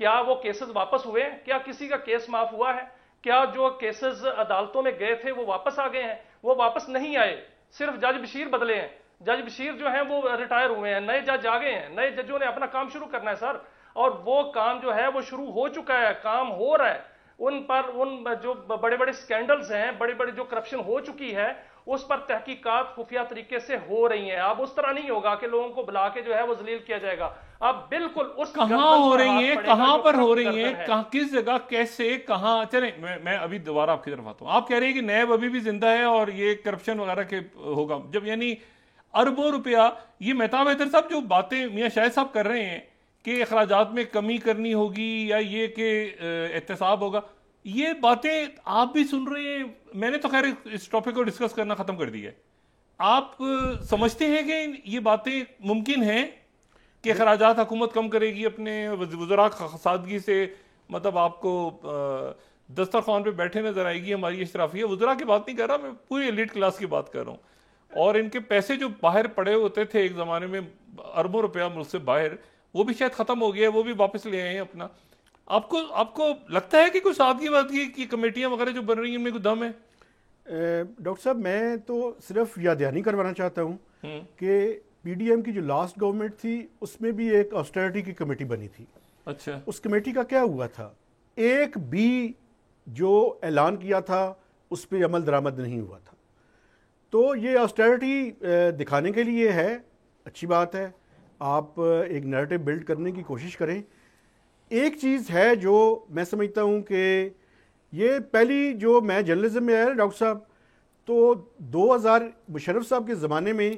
کیا وہ کیسز واپس ہوئے؟ کیا کسی کا کیس معاف ہوا ہے؟ کیا جو کیسز عدالتوں میں گئے تھے وہ واپس آ گئے ہیں؟ وہ واپس نہیں آئے, صرف جج بشیر بدلے ہیں. جج بشیر جو ہیں وہ ریٹائر ہوئے ہیں, نئے جج آ گئے ہیں, نئے ججوں نے اپنا کام شروع کرنا ہے سر. اور وہ کام جو ہے وہ شروع ہو چکا ہے, کام ہو رہا ہے. ان جو بڑے بڑے سکینڈلز ہیں, بڑے جو کرپشن ہو چکی ہے, اس پر تحقیقات خفیہ طریقے سے ہو رہی ہیں. اب اس طرح نہیں ہوگا کہ لوگوں کو بلا کے جو ہے وہ ذلیل کیا جائے گا. اب بالکل اس کہاں ہو رہی ہیں, کہاں پر ہو رہی ہیں, کس جگہ, کیسے, کہاں. چلیں میں ابھی دوبارہ آپ کی طرف آتا ہوں. آپ کہہ رہے ہیں کہ نیب ابھی بھی زندہ ہے اور یہ کرپشن وغیرہ کے ہوگا, جب یعنی اربوں روپیہ. یہ مہتاب حیدر صاحب جو باتیں میاں شاہد صاحب کر رہے ہیں کہ اخراجات میں کمی کرنی ہوگی یا یہ کہ احتساب ہوگا, یہ باتیں آپ بھی سن رہے ہیں. میں نے تو خیر اس ٹاپک کو ڈسکس کرنا ختم کر دیا ہے. آپ سمجھتے ہیں کہ یہ باتیں ممکن ہیں کہ اخراجات حکومت کم کرے گی اپنے وزراء سادگی سے؟ مطلب آپ کو دسترخوان پہ بیٹھے نظر آئے گی ہماری اشرافیہ. وزراء کی بات نہیں کر رہا میں, پوری ایلیٹ کلاس کی بات کر رہا ہوں. اور ان کے پیسے جو باہر پڑے ہوتے تھے ایک زمانے میں, اربوں روپیہ ملک سے باہر, وہ بھی شاید ختم ہو گیا, وہ بھی واپس لے آئے ہیں اپنا. آپ کو لگتا ہے کہ کوئی سادگی کی کمیٹیاں وغیرہ جو بن رہی ہیں ان میں کوئی دم ہے؟ ڈاکٹر صاحب میں تو صرف یاد دہانی کروانا چاہتا ہوں کہ پی ڈی ایم کی جو لاسٹ گورنمنٹ تھی اس میں بھی ایک آسٹریریٹی کی کمیٹی بنی تھی. اچھا, اس کمیٹی کا کیا ہوا تھا؟ ایک بھی جو اعلان کیا تھا اس پہ عمل درآمد نہیں ہوا تھا. تو یہ آسٹریریٹی دکھانے کے لیے ہے, اچھی بات ہے, آپ ایک نیریٹو بلڈ کرنے کی کوشش کریں. ایک چیز ہے جو میں سمجھتا ہوں کہ یہ پہلی جو میں جرنلزم میں آیا ڈاکٹر صاحب, تو 2000 مشرف صاحب کے زمانے میں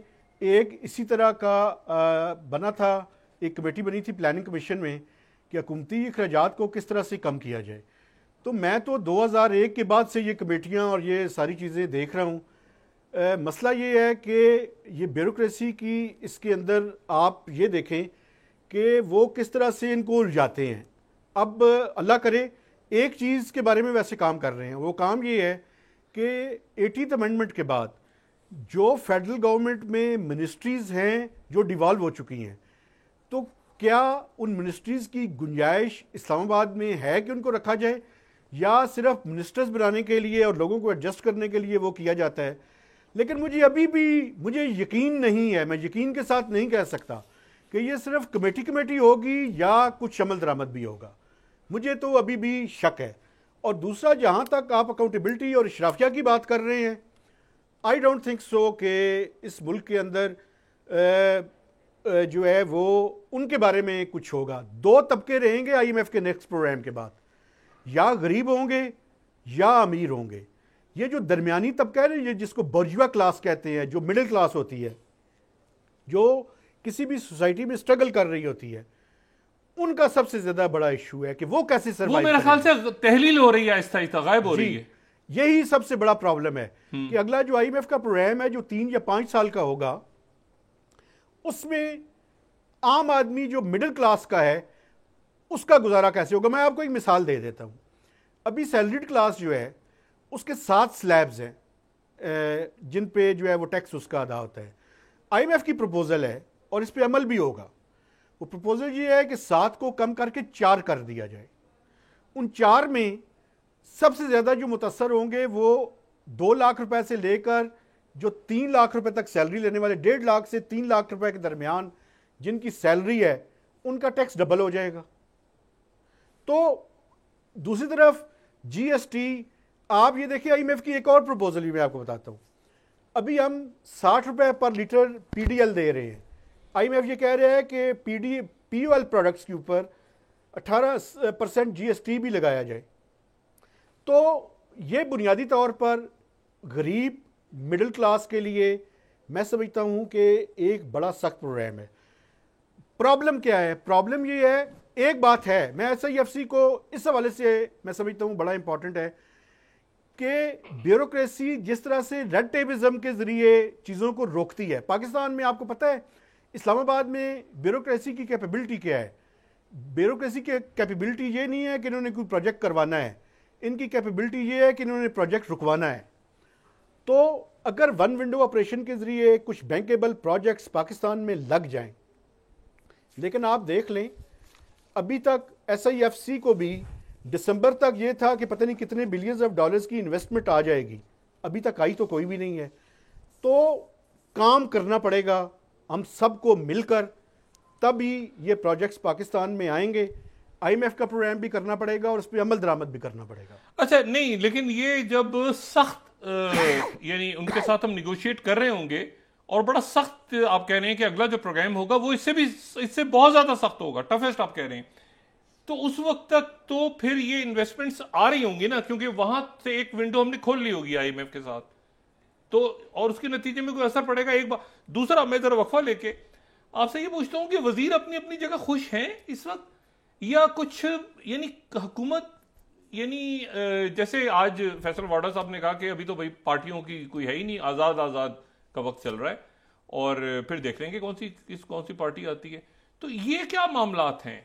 ایک اسی طرح کا بنا تھا, ایک کمیٹی بنی تھی پلاننگ کمیشن میں کہ حکومتی اخراجات کو کس طرح سے کم کیا جائے. تو میں تو 2001 کے بعد سے یہ کمیٹیاں اور یہ ساری چیزیں دیکھ رہا ہوں. مسئلہ یہ ہے کہ یہ بیوروکریسی کی اس کے اندر آپ یہ دیکھیں کہ وہ کس طرح سے ان کو الجھاتے ہیں. اب اللہ کرے ایک چیز کے بارے میں ویسے کام کر رہے ہیں, وہ کام یہ ہے کہ 80th امینڈمنٹ کے بعد جو فیڈرل گورنمنٹ میں منسٹریز ہیں جو ڈیوالو ہو چکی ہیں, تو کیا ان منسٹریز کی گنجائش اسلام آباد میں ہے کہ ان کو رکھا جائے, یا صرف منسٹرز بنانے کے لیے اور لوگوں کو ایڈجسٹ کرنے کے لیے وہ کیا جاتا ہے. لیکن مجھے ابھی بھی یقین نہیں ہے, میں یقین کے ساتھ نہیں کہہ سکتا کہ یہ صرف کمیٹی ہوگی یا کچھ عمل درآمد بھی ہوگا. مجھے تو ابھی بھی شک ہے. اور دوسرا جہاں تک آپ اکاؤنٹیبلٹی اور اشرافیہ کی بات کر رہے ہیں، آئی ڈونٹ تھنک سو کہ اس ملک کے اندر جو ہے وہ ان کے بارے میں کچھ ہوگا. دو طبقے رہیں گے آئی ایم ایف کے نیکسٹ پروگرام کے بعد، یا غریب ہوں گے یا امیر ہوں گے. یہ جو درمیانی طبقہ ہے نا، یہ جس کو برجوا کلاس کہتے ہیں، جو مڈل کلاس ہوتی ہے، جو کسی بھی سوسائٹی میں اسٹرگل کر رہی ہوتی ہے، ان کا سب سے زیادہ بڑا ایشو ہے کہ وہ کیسے سروائیو وہ میرے خیال سے تحلیل ہو رہی ہے، آہستہ آہستہ غائب ہو رہی ہے. یہی سب سے بڑا پرابلم ہے کہ اگلا جو آئی ایم ایف کا پروگرام ہے جو 3 یا 5 سال کا ہوگا، اس میں عام آدمی جو مڈل کلاس کا ہے اس کا گزارا کیسے ہوگا. میں آپ کو ایک مثال دے دیتا ہوں. ابھی سیلریڈ کلاس جو ہے اس کے 7 سلیبز ہیں جن پہ جو ہے وہ ٹیکس اس کا ادا ہوتا ہے. آئی ایم ایف کی پروپوزل ہے اور اس پہ عمل بھی ہوگا. وہ پروپوزل یہ ہے کہ 7 کو کم کر کے 4 کر دیا جائے. ان 4 میں سب سے زیادہ جو متاثر ہوں گے وہ 2 لاکھ روپے سے لے کر جو 3 لاکھ روپے تک سیلری لینے والے، 1.5 لاکھ سے 3 لاکھ روپے کے درمیان جن کی سیلری ہے، ان کا ٹیکس ڈبل ہو جائے گا. تو دوسری طرف جی ایس ٹی، آپ یہ دیکھیں آئی ایم ایف کی ایک اور پروپوزل بھی میں آپ کو بتاتا ہوں. ابھی ہم 60 روپے پر لیٹر پی ڈی ایل دے رہے ہیں. آئی ایم ایف یہ کہہ رہے ہیں کہ پی او ایل پروڈکٹس کے اوپر 18% جی ایس ٹی بھی لگایا جائے. تو یہ بنیادی طور پر غریب مڈل کلاس کے لیے میں سمجھتا ہوں کہ ایک بڑا سخت پروگرام ہے. پرابلم کیا ہے؟ پرابلم یہ ہے، ایک بات ہے، میں ایس آئی ایف سی کو اس حوالے سے میں سمجھتا ہوں بڑا امپورٹنٹ ہے کہ بیوروکریسی جس طرح سے ریڈ ٹیپزم کے ذریعے چیزوں کو روکتی ہے. پاکستان میں آپ کو پتہ ہے اسلام آباد میں بیوروکریسی کی کیپیبلٹی کیا ہے. بیوروکریسی کی کیپیبلٹی یہ نہیں ہے کہ انہوں نے کوئی پروجیکٹ کروانا ہے، ان کی کیپیبلٹی یہ ہے کہ انہوں نے پروجیکٹ رکوانا ہے. تو اگر ون ونڈو آپریشن کے ذریعے کچھ بینکیبل پروجیکٹس پاکستان میں لگ جائیں، لیکن آپ دیکھ لیں ابھی تک ایس آئی ایف سی کو بھی دسمبر تک یہ تھا کہ پتہ نہیں کتنے بلینز آف ڈالرز کی انویسٹمنٹ آ جائے گی، ابھی تک آئی تو کوئی بھی نہیں ہے. تو کام کرنا پڑے گا ہم سب کو مل کر، تب ہی یہ پروجیکٹس پاکستان میں آئیں گے. آئی ایم ایف کا پروگرام بھی کرنا پڑے گا اور اس پہ عمل درآمد بھی کرنا پڑے گا. اچھا نہیں، لیکن یہ جب سخت یعنی ان کے ساتھ ہم نیگوشیٹ کر رہے ہوں گے اور بڑا سخت آپ کہہ رہے ہیں کہ اگلا جو پروگرام ہوگا وہ اس سے بہت زیادہ سخت ہوگا، ٹفسٹ آپ کہہ رہے ہیں، تو اس وقت تک تو پھر یہ انویسٹمنٹس آ رہی ہوں گی نا، کیونکہ وہاں سے ایک ونڈو ہم نے کھول لی ہوگی آئی ایم ایف کے ساتھ، تو اور اس کے نتیجے میں کوئی اثر پڑے گا. ایک بار دوسرا میں ذرا وقفہ لے کے آپ سے یہ پوچھتا ہوں کہ وزیر اپنی اپنی جگہ خوش ہیں اس وقت، یا کچھ یعنی حکومت، یعنی جیسے آج فیصل واڈا صاحب نے کہا کہ ابھی تو بھائی پارٹیوں کی کوئی ہے ہی نہیں، آزاد کا وقت چل رہا ہے اور پھر دیکھ لیں گے کون سی پارٹی آتی ہے. تو یہ کیا معاملات ہیں؟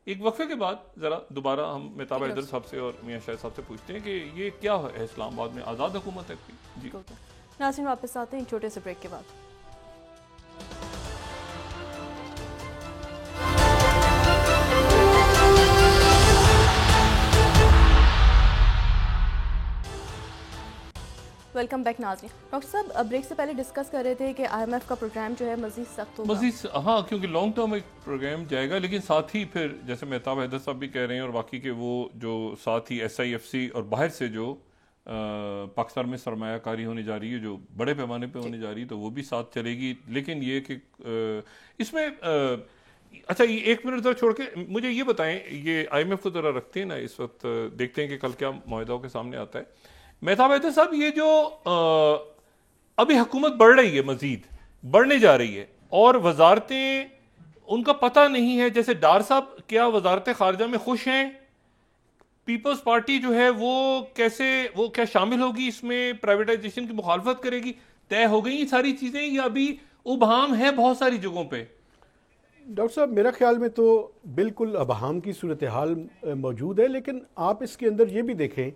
ایک وقفے کے بعد ذرا دوبارہ ہم مہتاب حیدر صاحب سے اور میاں شاہد صاحب سے پوچھتے ہیں کہ یہ کیا ہے اسلام آباد میں آزاد حکومت ہے. جی ناظرین واپس آتے ہیں چھوٹے سے بریک کے بعد. ویلکم بیک ناظرین. ڈاکٹر صاحب بریک سے پہلے ڈسکس کر رہے تھے کہ آئی ایم ایف کا پروگرام جو ہے مزید سخت ہوگا. ہاں، کیونکہ لانگ ٹرم ایک پروگرام جائے گا، لیکن ساتھ ہی پھر جیسے مہتاب حیدر صاحب بھی کہہ رہے ہیں اور باقی کے وہ جو ساتھ ہی ایس آئی ایف سی اور باہر سے جو پاکستان میں سرمایہ کاری ہونے جا رہی ہے جو بڑے پیمانے پہ ہونے جا رہی ہے تو وہ بھی ساتھ چلے گی. لیکن یہ کہ اس میں اچھا یہ ایک منٹ ذرا چھوڑ کے مجھے یہ بتائیں، یہ آئی ایم ایف کو ذرا رکھتے ہیں نا اس وقت، دیکھتے ہیں کہ کل کیا معاہدہ کے سامنے آتا ہے. مہتاب حیدر صاحب، یہ جو ابھی حکومت بڑھ رہی ہے، مزید بڑھنے جا رہی ہے اور وزارتیں ان کا پتہ نہیں ہے، جیسے ڈار صاحب کیا وزارت خارجہ میں خوش ہیں؟ پیپلز پارٹی جو ہے وہ کیا شامل ہوگی اس میں؟ پرائیویٹائزیشن کی مخالفت کرے گی؟ طے ہو گئی یہ ساری چیزیں یا ابھی ابہام ہے بہت ساری جگہوں پہ؟ ڈاکٹر صاحب میرا خیال میں تو بالکل ابہام کی صورتحال موجود ہے، لیکن آپ اس کے اندر یہ بھی دیکھیں،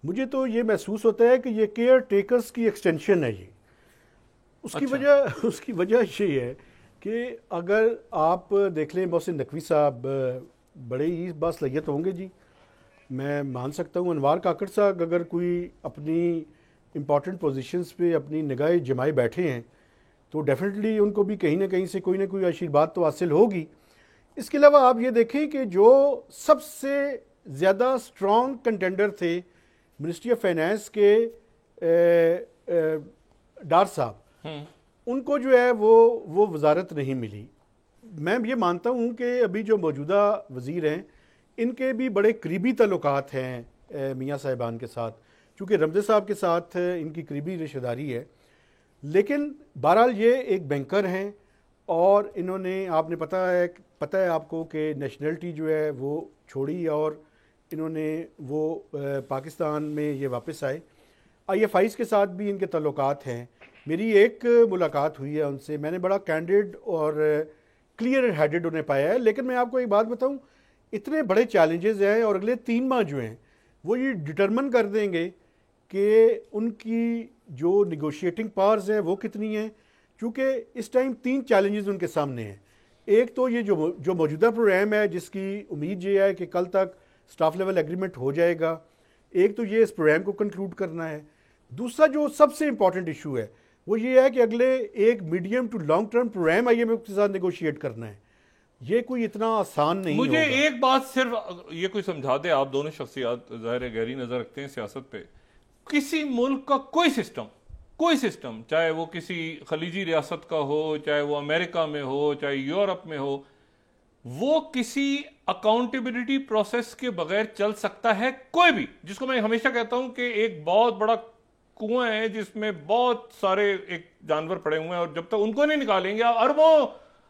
مجھے تو یہ محسوس ہوتا ہے کہ یہ کیئر ٹیکرز کی ایکسٹینشن ہے. یہ اس کی وجہ یہ ہے کہ اگر آپ دیکھ لیں محسن نقوی صاحب بڑے ہی باصلاحیت ہوں گے جی، میں مان سکتا ہوں. انوار کاکڑ صاحب اگر کوئی اپنی امپورٹنٹ پوزیشنز پہ اپنی نگاہ جمائے بیٹھے ہیں تو ڈیفینیٹلی ان کو بھی کہیں نہ کہیں سے کوئی نہ کوئی آشیرواد تو حاصل ہوگی. اس کے علاوہ آپ یہ دیکھیں کہ جو سب سے زیادہ اسٹرانگ کنٹینڈر تھے منسٹری آف فائنانس کے ڈار صاحب، ان کو جو ہے وہ وزارت نہیں ملی. میں یہ مانتا ہوں کہ ابھی جو موجودہ وزیر ہیں ان کے بھی بڑے قریبی تعلقات ہیں میاں صاحبان کے ساتھ، چونکہ رمزے صاحب کے ساتھ ان کی قریبی رشتہ داری ہے. لیکن بہرحال یہ ایک بینکر ہیں اور انہوں نے، آپ نے پتہ ہے آپ کو کہ نیشنلٹی جو ہے وہ چھوڑی اور انہوں نے وہ پاکستان میں یہ واپس آئے. آئی ایف آئیز کے ساتھ بھی ان کے تعلقات ہیں. میری ایک ملاقات ہوئی ہے ان سے، میں نے بڑا کینڈیڈ اور کلیئر ہیڈڈ انہیں پایا ہے. لیکن میں آپ کو ایک بات بتاؤں، اتنے بڑے چیلنجز ہیں اور اگلے 3 ماہ جو ہیں وہ یہ ڈٹرمن کر دیں گے کہ ان کی جو نیگوشیٹنگ پاورز ہیں وہ کتنی ہیں. چونکہ اس ٹائم 3 چیلنجز ان کے سامنے ہیں. ایک تو یہ جو موجودہ پروگرام ہے جس کی امید یہ ہے کہ کل تک سٹاف لیول ایگریمنٹ ہو جائے گا، ایک تو یہ اس پروگرام کو کنکلوڈ کرنا ہے. دوسرا جو سب سے امپورٹنٹ ایشو ہے وہ یہ ہے کہ اگلے ایک medium to long term programme I M F کے ساتھ نیگوشیٹ کرنا ہے. یہ کوئی اتنا آسان نہیں ہوگا. مجھے ایک بات صرف یہ کوئی سمجھا دے، آپ دونوں شخصیات ظاہر گہری نظر رکھتے ہیں سیاست پہ. کسی ملک کا کوئی سسٹم چاہے وہ کسی خلیجی ریاست کا ہو، چاہے وہ امریکہ میں ہو، چاہے یورپ میں ہو، وہ کسی اکاؤنٹیبلٹی پروسیس کے بغیر چل سکتا ہے کوئی بھی. جس کو میں ہمیشہ کہتا ہوں کہ ایک بہت بڑا کنواں ہے جس میں بہت سارے ایک جانور پڑے ہوئے ہیں، اور جب تک ان کو نہیں نکالیں گے آپ اربوں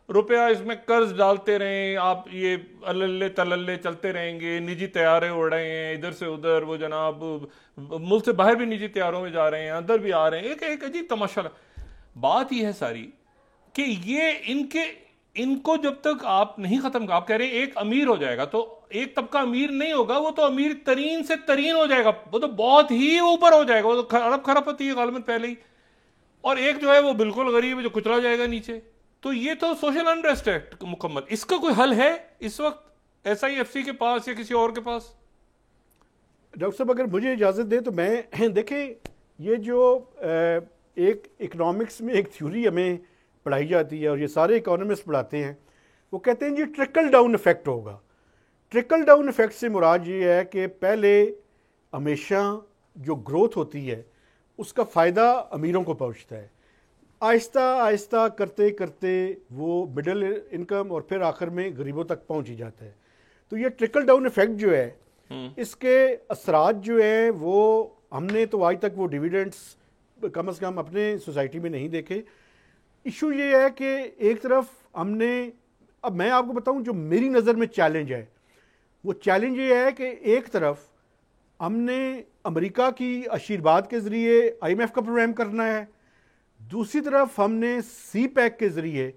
روپیہ اس میں قرض ڈالتے رہیں، آپ یہ اللہ تللے چلتے رہیں گے. نجی طیارے اڑ رہے ہیں ادھر سے ادھر، وہ جناب ملک سے باہر بھی نجی طیاروں میں جا رہے ہیں، اندر بھی آ رہے ہیں. ایک عجیب تماشا. بات یہ ہے ساری کہ یہ ان کو جب تک آپ نہیں ختم، آپ کہہ رہے ہیں ایک امیر ہو جائے گا، تو ایک طبقہ امیر نہیں ہوگا، وہ تو امیر ترین سے ترین ہو جائے گا، وہ تو بہت ہی اوپر ہو جائے گا، وہ تو ارب خراب ہوتی ہے غالباً پہلے ہی. اور ایک جو ہے وہ بالکل غریب ہے جو کچلا جائے گا نیچے. تو یہ تو سوشل انریسٹ ہے مکمل. اس کا کوئی حل ہے اس وقت ایس آئی ایف سی کے پاس یا کسی اور کے پاس؟ ڈاکٹر صاحب اگر مجھے اجازت دیں تو میں دیکھیں، یہ جو ایک اکنامکس میں ایک تھیوری ہمیں پڑھائی جاتی ہے اور یہ سارے اکانومسٹ پڑھاتے ہیں، وہ کہتے ہیں یہ ٹرکل ڈاؤن ایفیکٹ ہوگا. ٹرکل ڈاؤن ایفیکٹ سے مراد یہ ہے کہ پہلے ہمیشہ جو گروتھ ہوتی ہے اس کا فائدہ امیروں کو پہنچتا ہے، آہستہ آہستہ کرتے کرتے وہ مڈل انکم اور پھر آخر میں غریبوں تک پہنچ ہی جاتا ہے. تو یہ ٹرکل ڈاؤن ایفیکٹ جو ہے اس کے اثرات جو ہیں وہ ہم نے تو آج تک وہ ڈیویڈنڈس کم از کم اپنے سوسائٹی میں نہیں دیکھے. ایشو یہ ہے کہ ایک طرف ہم نے، اب میں آپ کو بتاؤں جو میری نظر میں چیلنج ہے، وہ چیلنج یہ ہے کہ ایک طرف ہم نے امریکہ کی آشیرواد کے ذریعے آئی ایم ایف کا پروگرام کرنا ہے، دوسری طرف ہم نے سی پیک کے ذریعے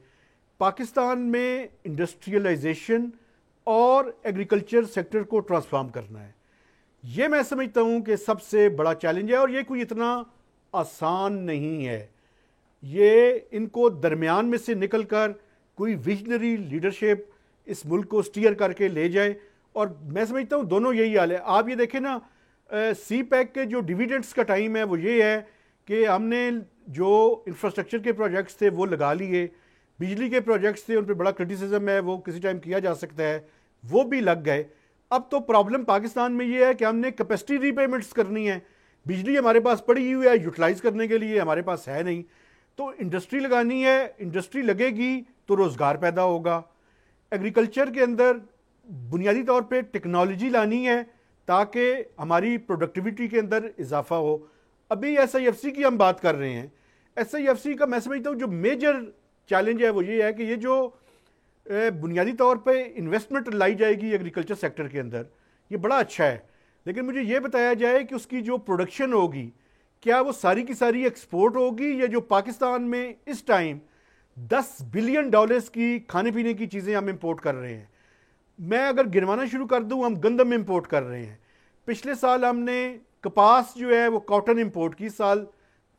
پاکستان میں انڈسٹریلائزیشن اور ایگریکلچر سیکٹر کو ٹرانسفارم کرنا ہے. یہ میں سمجھتا ہوں کہ سب سے بڑا چیلنج ہے اور یہ کوئی اتنا آسان نہیں ہے. یہ ان کو درمیان میں سے نکل کر کوئی ویژنری لیڈرشپ اس ملک کو سٹیئر کر کے لے جائے، اور میں سمجھتا ہوں دونوں یہی حال ہے. آپ یہ دیکھیں نا، سی پیک کے جو ڈیویڈنڈس کا ٹائم ہے وہ یہ ہے کہ ہم نے جو انفراسٹرکچر کے پروجیکٹس تھے وہ لگا لیے، بجلی کے پروجیکٹس تھے ان پہ بڑا کرٹیسزم ہے، وہ کسی ٹائم کیا جا سکتا ہے، وہ بھی لگ گئے. اب تو پرابلم پاکستان میں یہ ہے کہ ہم نے کیپیسٹی ری پیمنٹس کرنی ہے، بجلی ہمارے پاس پڑی ہوئی ہے، یوٹیلائز کرنے کے لیے ہمارے پاس ہے نہیں. تو انڈسٹری لگانی ہے، انڈسٹری لگے گی تو روزگار پیدا ہوگا. ایگریکلچر کے اندر بنیادی طور پہ ٹیکنالوجی لانی ہے تاکہ ہماری پروڈکٹیوٹی کے اندر اضافہ ہو. ابھی ایس آئی ایف سی کی ہم بات کر رہے ہیں. ایس آئی ایف سی کا میں سمجھتا ہوں جو میجر چیلنج ہے وہ یہ ہے کہ یہ جو بنیادی طور پہ انویسٹمنٹ لائی جائے گی ایگریکلچر سیکٹر کے اندر، یہ بڑا اچھا ہے، لیکن مجھے یہ بتایا جائے کہ اس کی جو پروڈکشن ہوگی کیا وہ ساری کی ساری ایکسپورٹ ہوگی، یا جو پاکستان میں اس ٹائم $10 بلین کی کھانے پینے کی چیزیں ہم امپورٹ کر رہے ہیں. میں اگر گنوانا شروع کر دوں، ہم گندم امپورٹ کر رہے ہیں، پچھلے سال ہم نے کپاس جو ہے وہ کاٹن امپورٹ کی، سال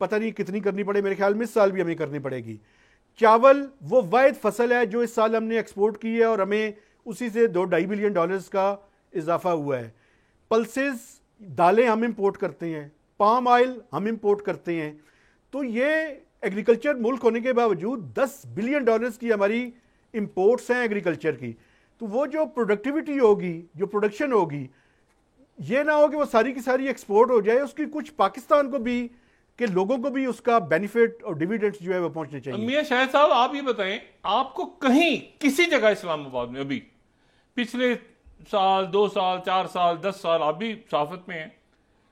پتہ نہیں کتنی کرنی پڑے، میرے خیال میں اس سال بھی ہمیں کرنی پڑے گی. چاول وہ واحد فصل ہے جو اس سال ہم نے ایکسپورٹ کی ہے اور ہمیں اسی سے $2.5 بلین کا اضافہ ہوا ہے. پلسز دالیں ہم امپورٹ کرتے ہیں، پام آئل ہم امپورٹ کرتے ہیں. تو یہ ایگریکلچر ملک ہونے کے باوجود $10 بلین کی ہماری امپورٹس ہیں ایگریکلچر کی. تو وہ جو پروڈکٹیوٹی ہوگی، جو پروڈکشن ہوگی، یہ نہ ہو کہ وہ ساری کی ساری ایکسپورٹ ہو جائے، اس کی کچھ پاکستان کو بھی، کہ لوگوں کو بھی اس کا بینیفٹ اور ڈیویڈنڈز جو ہے وہ پہنچنے چاہیے. میاں شاہد صاحب آپ یہ بتائیں، آپ کو کہیں کسی جگہ اسلام آباد میں ابھی پچھلے سال 2 سال 4 سال 10 سال آپ بھی صحافت میں ہیں،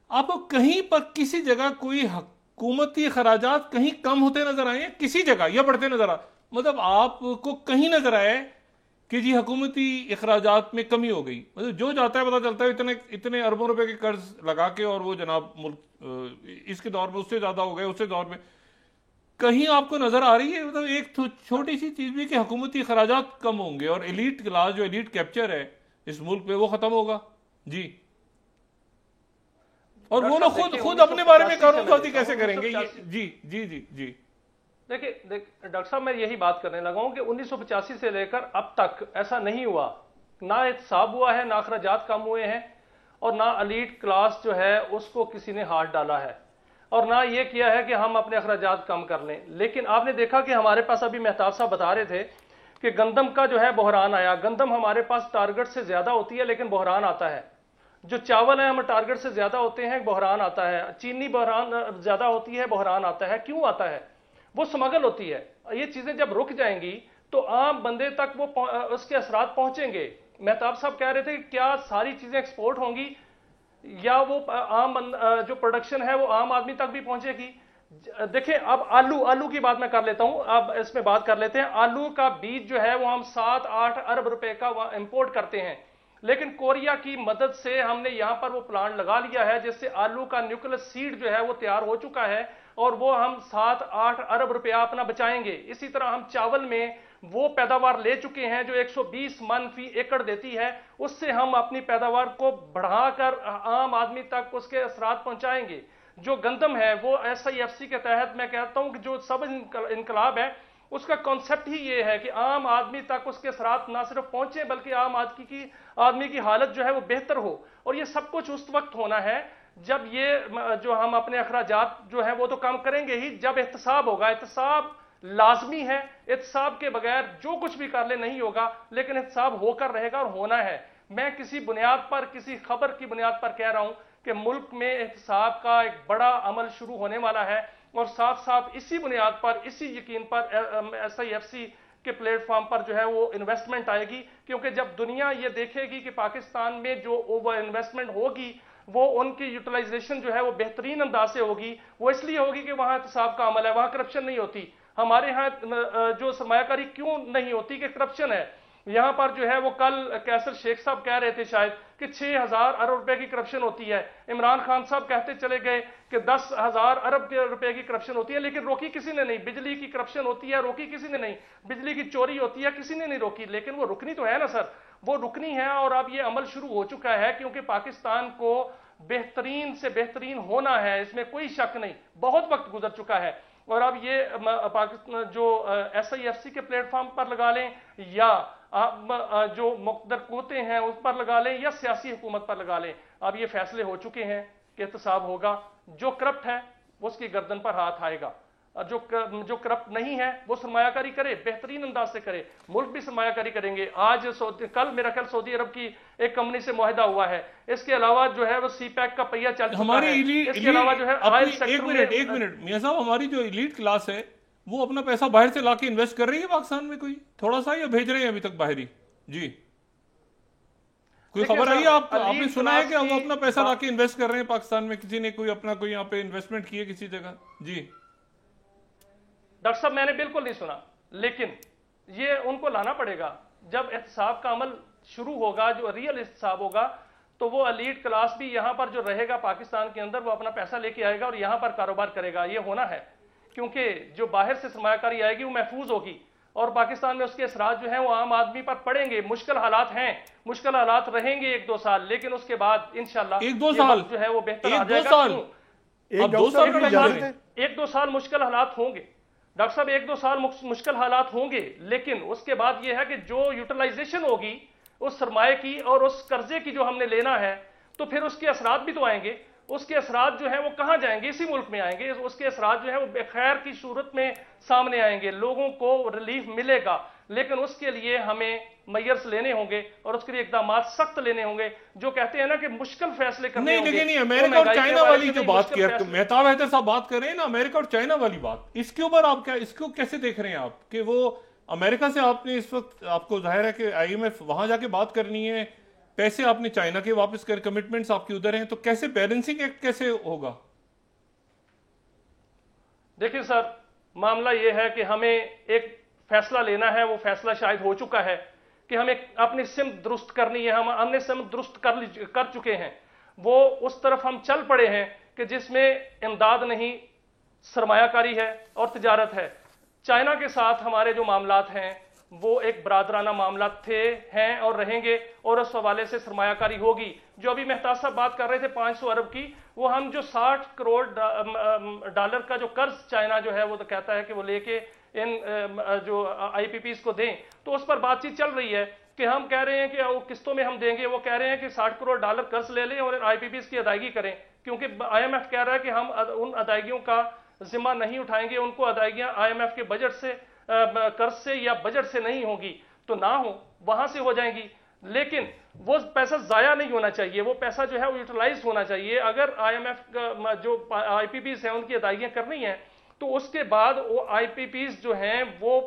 آپ کو کہیں پر کسی جگہ کوئی حکومتی اخراجات کہیں کم ہوتے نظر آئے ہیں کسی جگہ، یا بڑھتے نظر آئے؟ مطلب آپ کو کہیں نظر آئے کہ جی حکومتی اخراجات میں کمی ہو گئی؟ مطلب جو جاتا ہے پتہ چلتا ہے اتنے اربوں روپے کے قرض لگا کے، اور وہ جناب ملک اس کے دور میں اس سے زیادہ ہو گئے، اس سے دور میں کہیں آپ کو نظر آ رہی ہے مطلب ایک چھوٹی سی چیز بھی کہ حکومتی اخراجات کم ہوں گے اور ایلیٹ کلاس جو ایلیٹ کیپچر ہے اس ملک پہ وہ ختم ہوگا؟ جی، اور وہ لوگ خود اپنے بارے میں قانون سازی کیسے کریں گے؟ جی جی جی جی دیکھیں ڈاکٹر صاحب میں یہی بات کرنے لگا ہوں کہ 1985 سے لے کر اب تک ایسا نہیں ہوا، نہ احتساب ہوا ہے، نہ اخراجات کم ہوئے ہیں، اور نہ ایلیٹ کلاس جو ہے اس کو کسی نے ہاتھ ڈالا ہے، اور نہ یہ کیا ہے کہ ہم اپنے اخراجات کم کر لیں. لیکن آپ نے دیکھا کہ ہمارے پاس ابھی مہتاب صاحب بتا رہے تھے کہ گندم کا جو ہے بحران آیا. گندم ہمارے پاس ٹارگٹ سے زیادہ ہوتی ہے لیکن بحران آتا ہے. جو چاول ہے ہم ٹارگٹ سے زیادہ ہوتے ہیں، بحران آتا ہے. چینی بحران زیادہ ہوتی ہے، بحران آتا ہے. کیوں آتا ہے؟ وہ سمگل ہوتی ہے. یہ چیزیں جب رک جائیں گی تو عام بندے تک وہ اس کے اثرات پہنچیں گے. مہتاب صاحب کہہ رہے تھے کہ کیا ساری چیزیں ایکسپورٹ ہوں گی یا وہ عام جو پروڈکشن ہے وہ عام آدمی تک بھی پہنچے گی؟ دیکھیں اب آلو کی بات میں کر لیتا ہوں، اب اس میں بات کر لیتے ہیں. آلو کا بیج جو ہے وہ ہم 7-8 ارب روپے کا امپورٹ کرتے ہیں، لیکن کوریا کی مدد سے ہم نے یہاں پر وہ پلانٹ لگا لیا ہے جس سے آلو کا نیوکلس سیڈ جو ہے وہ تیار ہو چکا ہے، اور وہ ہم 7-8 ارب روپیہ اپنا بچائیں گے. اسی طرح ہم چاول میں وہ پیداوار لے چکے ہیں جو 120 من فی ایکڑ دیتی ہے، اس سے ہم اپنی پیداوار کو بڑھا کر عام آدمی تک اس کے اثرات پہنچائیں گے. جو گندم ہے وہ SIFC کے تحت میں کہتا ہوں کہ جو سب انقلاب ہے اس کا کانسیپٹ ہی یہ ہے کہ عام آدمی تک اس کے اثرات نہ صرف پہنچے بلکہ عام آدمی کی حالت جو ہے وہ بہتر ہو. اور یہ سب کچھ اس وقت ہونا ہے جب یہ جو ہم اپنے اخراجات جو ہیں وہ تو کم کریں گے ہی، جب احتساب ہوگا. احتساب لازمی ہے، احتساب کے بغیر جو کچھ بھی کر لے نہیں ہوگا، لیکن احتساب ہو کر رہے گا اور ہونا ہے. میں کسی بنیاد پر، کسی خبر کی بنیاد پر کہہ رہا ہوں کہ ملک میں احتساب کا ایک بڑا عمل شروع ہونے والا ہے، اور ساتھ ساتھ اسی بنیاد پر، اسی یقین پر SIFC کے پلیٹ فارم پر جو ہے وہ انویسٹمنٹ آئے گی. کیونکہ جب دنیا یہ دیکھے گی کہ پاکستان میں جو اوور انویسٹمنٹ ہوگی وہ ان کی یوٹیلائزیشن جو ہے وہ بہترین انداز سے ہوگی. وہ اس لیے ہوگی کہ وہاں احتساب کا عمل ہے، وہاں کرپشن نہیں ہوتی. ہمارے ہاں جو سرمایہ کاری کیوں نہیں ہوتی کہ کرپشن ہے. یہاں پر جو ہے وہ کل کیسر شیخ صاحب کہہ رہے تھے شاید کہ 6,000 ارب روپے کی کرپشن ہوتی ہے. عمران خان صاحب کہتے چلے گئے کہ 10,000 ارب روپے کی کرپشن ہوتی ہے، لیکن روکی کسی نے نہیں. بجلی کی کرپشن ہوتی ہے، روکی کسی نے نہیں. بجلی کی چوری ہوتی ہے، کسی نے نہیں روکی. لیکن وہ رکنی تو ہے نا سر، وہ رکنی ہے. اور اب یہ عمل شروع ہو چکا ہے کیونکہ پاکستان کو بہترین سے بہترین ہونا ہے، اس میں کوئی شک نہیں. بہت وقت گزر چکا ہے. اور اب یہ پاکستان جو SIFC کے پلیٹ فارم پر لگا لیں یا جو مقتدر قوتیں ہیں اس پر لگا لیں یا سیاسی حکومت پر لگا لیں، اب یہ فیصلے ہو چکے ہیں کہ احتساب ہوگا. جو کرپٹ ہے اس کی گردن پر ہاتھ آئے گا، اور جو کرپٹ نہیں ہے وہ سرمایہ کاری کرے، بہترین انداز سے کرے. ملک بھی سرمایہ کاری کریں گے. آج کل میرا خیال سعودی عرب کی ایک کمپنی سے معاہدہ ہوا ہے. اس کے علاوہ جو ہے وہ CPEC کا پہیہ چل چکا ہے. اس کے علاوہ جو ہے ایک منٹ میاں صاحب، ہماری جو ایلیٹ کلاس ہے وہ اپنا پیسہ باہر سے لا کے انویسٹ کر رہی ہے پاکستان میں کوئی تھوڑا سا، یا بھیج رہے ہیں ابھی تک باہر ہی؟ جی کوئی خبر آئی آپ نے سنا ہے کہ وہ اپنا پیسہ لا کے انویسٹ کر رہے ہیں پاکستان میں؟ کسی نے کوئی اپنا کوئی یہاں پہ انویسٹمنٹ کی ہے کسی جگہ؟ جی ڈاکٹر صاحب میں نے بالکل نہیں سنا، لیکن یہ ان کو لانا پڑے گا. جب احتساب کا عمل شروع ہوگا، جو ریئل احتساب ہوگا، تو وہ ایلیٹ کلاس بھی یہاں پر جو رہے گا پاکستان کے اندر وہ اپنا پیسہ لے کے آئے گا اور یہاں پر کاروبار کرے گا. یہ ہونا ہے کیونکہ جو باہر سے سرمایہ کاری آئے گی وہ محفوظ ہوگی، اور پاکستان میں اس کے اثرات جو ہیں وہ عام آدمی پر پڑیں گے. مشکل حالات ہیں، مشکل حالات رہیں گے 1-2 سال، لیکن اس کے بعد انشاءاللہ 1-2 سال جو ہے وہ بہتر آ جائے گا. 1-2 سال مشکل حالات ہوں گے ڈاکٹر صاحب، 1-2 سال مشکل حالات ہوں گے، لیکن اس کے بعد یہ ہے کہ جو یوٹیلائزیشن ہوگی اس سرمایہ کی اور اس قرضے کی جو ہم نے لینا ہے، تو پھر اس کے اثرات بھی تو آئیں گے. اس کے اثرات جو ہیں وہ کہاں جائیں گے؟ اسی ملک میں آئیں گے. اس کے اثرات جو ہیں وہ خیر کی صورت میں سامنے آئیں گے، لوگوں کو ریلیف ملے گا. لیکن اس کے لیے ہمیں میئرز لینے ہوں گے اور اس کے لیے اقدامات سخت لینے ہوں گے. جو کہتے ہیں نا کہ مشکل فیصلے کرنے ہوں گے. نہیں لیکن امریکہ اور چائنا والی جو بات مہتاب حیدر صاحب بات کر رہے ہیں نا، امریکہ اور چائنا والی بات، اس کے اوپر آپ کیا، اس کو کیسے دیکھ رہے ہیں آپ کہ وہ امریکہ سے آپ نے اس وقت، آپ کو ظاہر ہے کہ آئی ایم ایف وہاں جا کے بات کرنی ہے، پیسے آپ نے چائنا کے واپس کر، کمٹمنٹس آپ کی ادھر ہیں، تو کیسے بیلنسنگ ایکٹ کیسے ہوگا؟ دیکھیں سر، معاملہ یہ ہے کہ ہمیں ایک فیصلہ لینا ہے. وہ فیصلہ شاید ہو چکا ہے کہ ہمیں اپنی سمت درست کرنی ہے. ہم نے سمت درست کر چکے ہیں. وہ اس طرف ہم چل پڑے ہیں کہ جس میں امداد نہیں، سرمایہ کاری ہے اور تجارت ہے. چائنا کے ساتھ ہمارے جو معاملات ہیں وہ ایک برادرانہ معاملات تھے، ہیں اور رہیں گے، اور اس حوالے سے سرمایہ کاری ہوگی. جو ابھی مہتاب صاحب بات کر رہے تھے 500 ارب کی، وہ ہم جو 60 کروڑ ڈالر کا جو قرض چائنا جو ہے وہ تو کہتا ہے کہ وہ لے کے ان جو آئی پی پیز کو دیں، تو اس پر بات چیت چل رہی ہے کہ ہم کہہ رہے ہیں کہ وہ قسطوں میں ہم دیں گے. وہ کہہ رہے ہیں کہ 60 کروڑ ڈالر قرض لے لیں اور آئی پی پیز کی ادائیگی کریں، کیونکہ آئی ایم ایف کہہ رہا ہے کہ ہم ان ادائیگیوں کا ذمہ نہیں اٹھائیں گے. ان کو ادائیگیاں آئی ایم ایف کے بجٹ سے، قرض سے یا بجٹ سے نہیں ہوں گی تو نہ ہو، وہاں سے ہو جائیں گی. لیکن وہ پیسہ ضائع نہیں ہونا چاہیے، وہ پیسہ جو ہے وہ یوٹیلائز ہونا چاہیے. اگر آئی ایم ایف کا جو آئی پی پیز ہیں ان کی ادائیگیاں کرنی ہیں تو اس کے بعد وہ آئی پی پیز جو ہیں وہ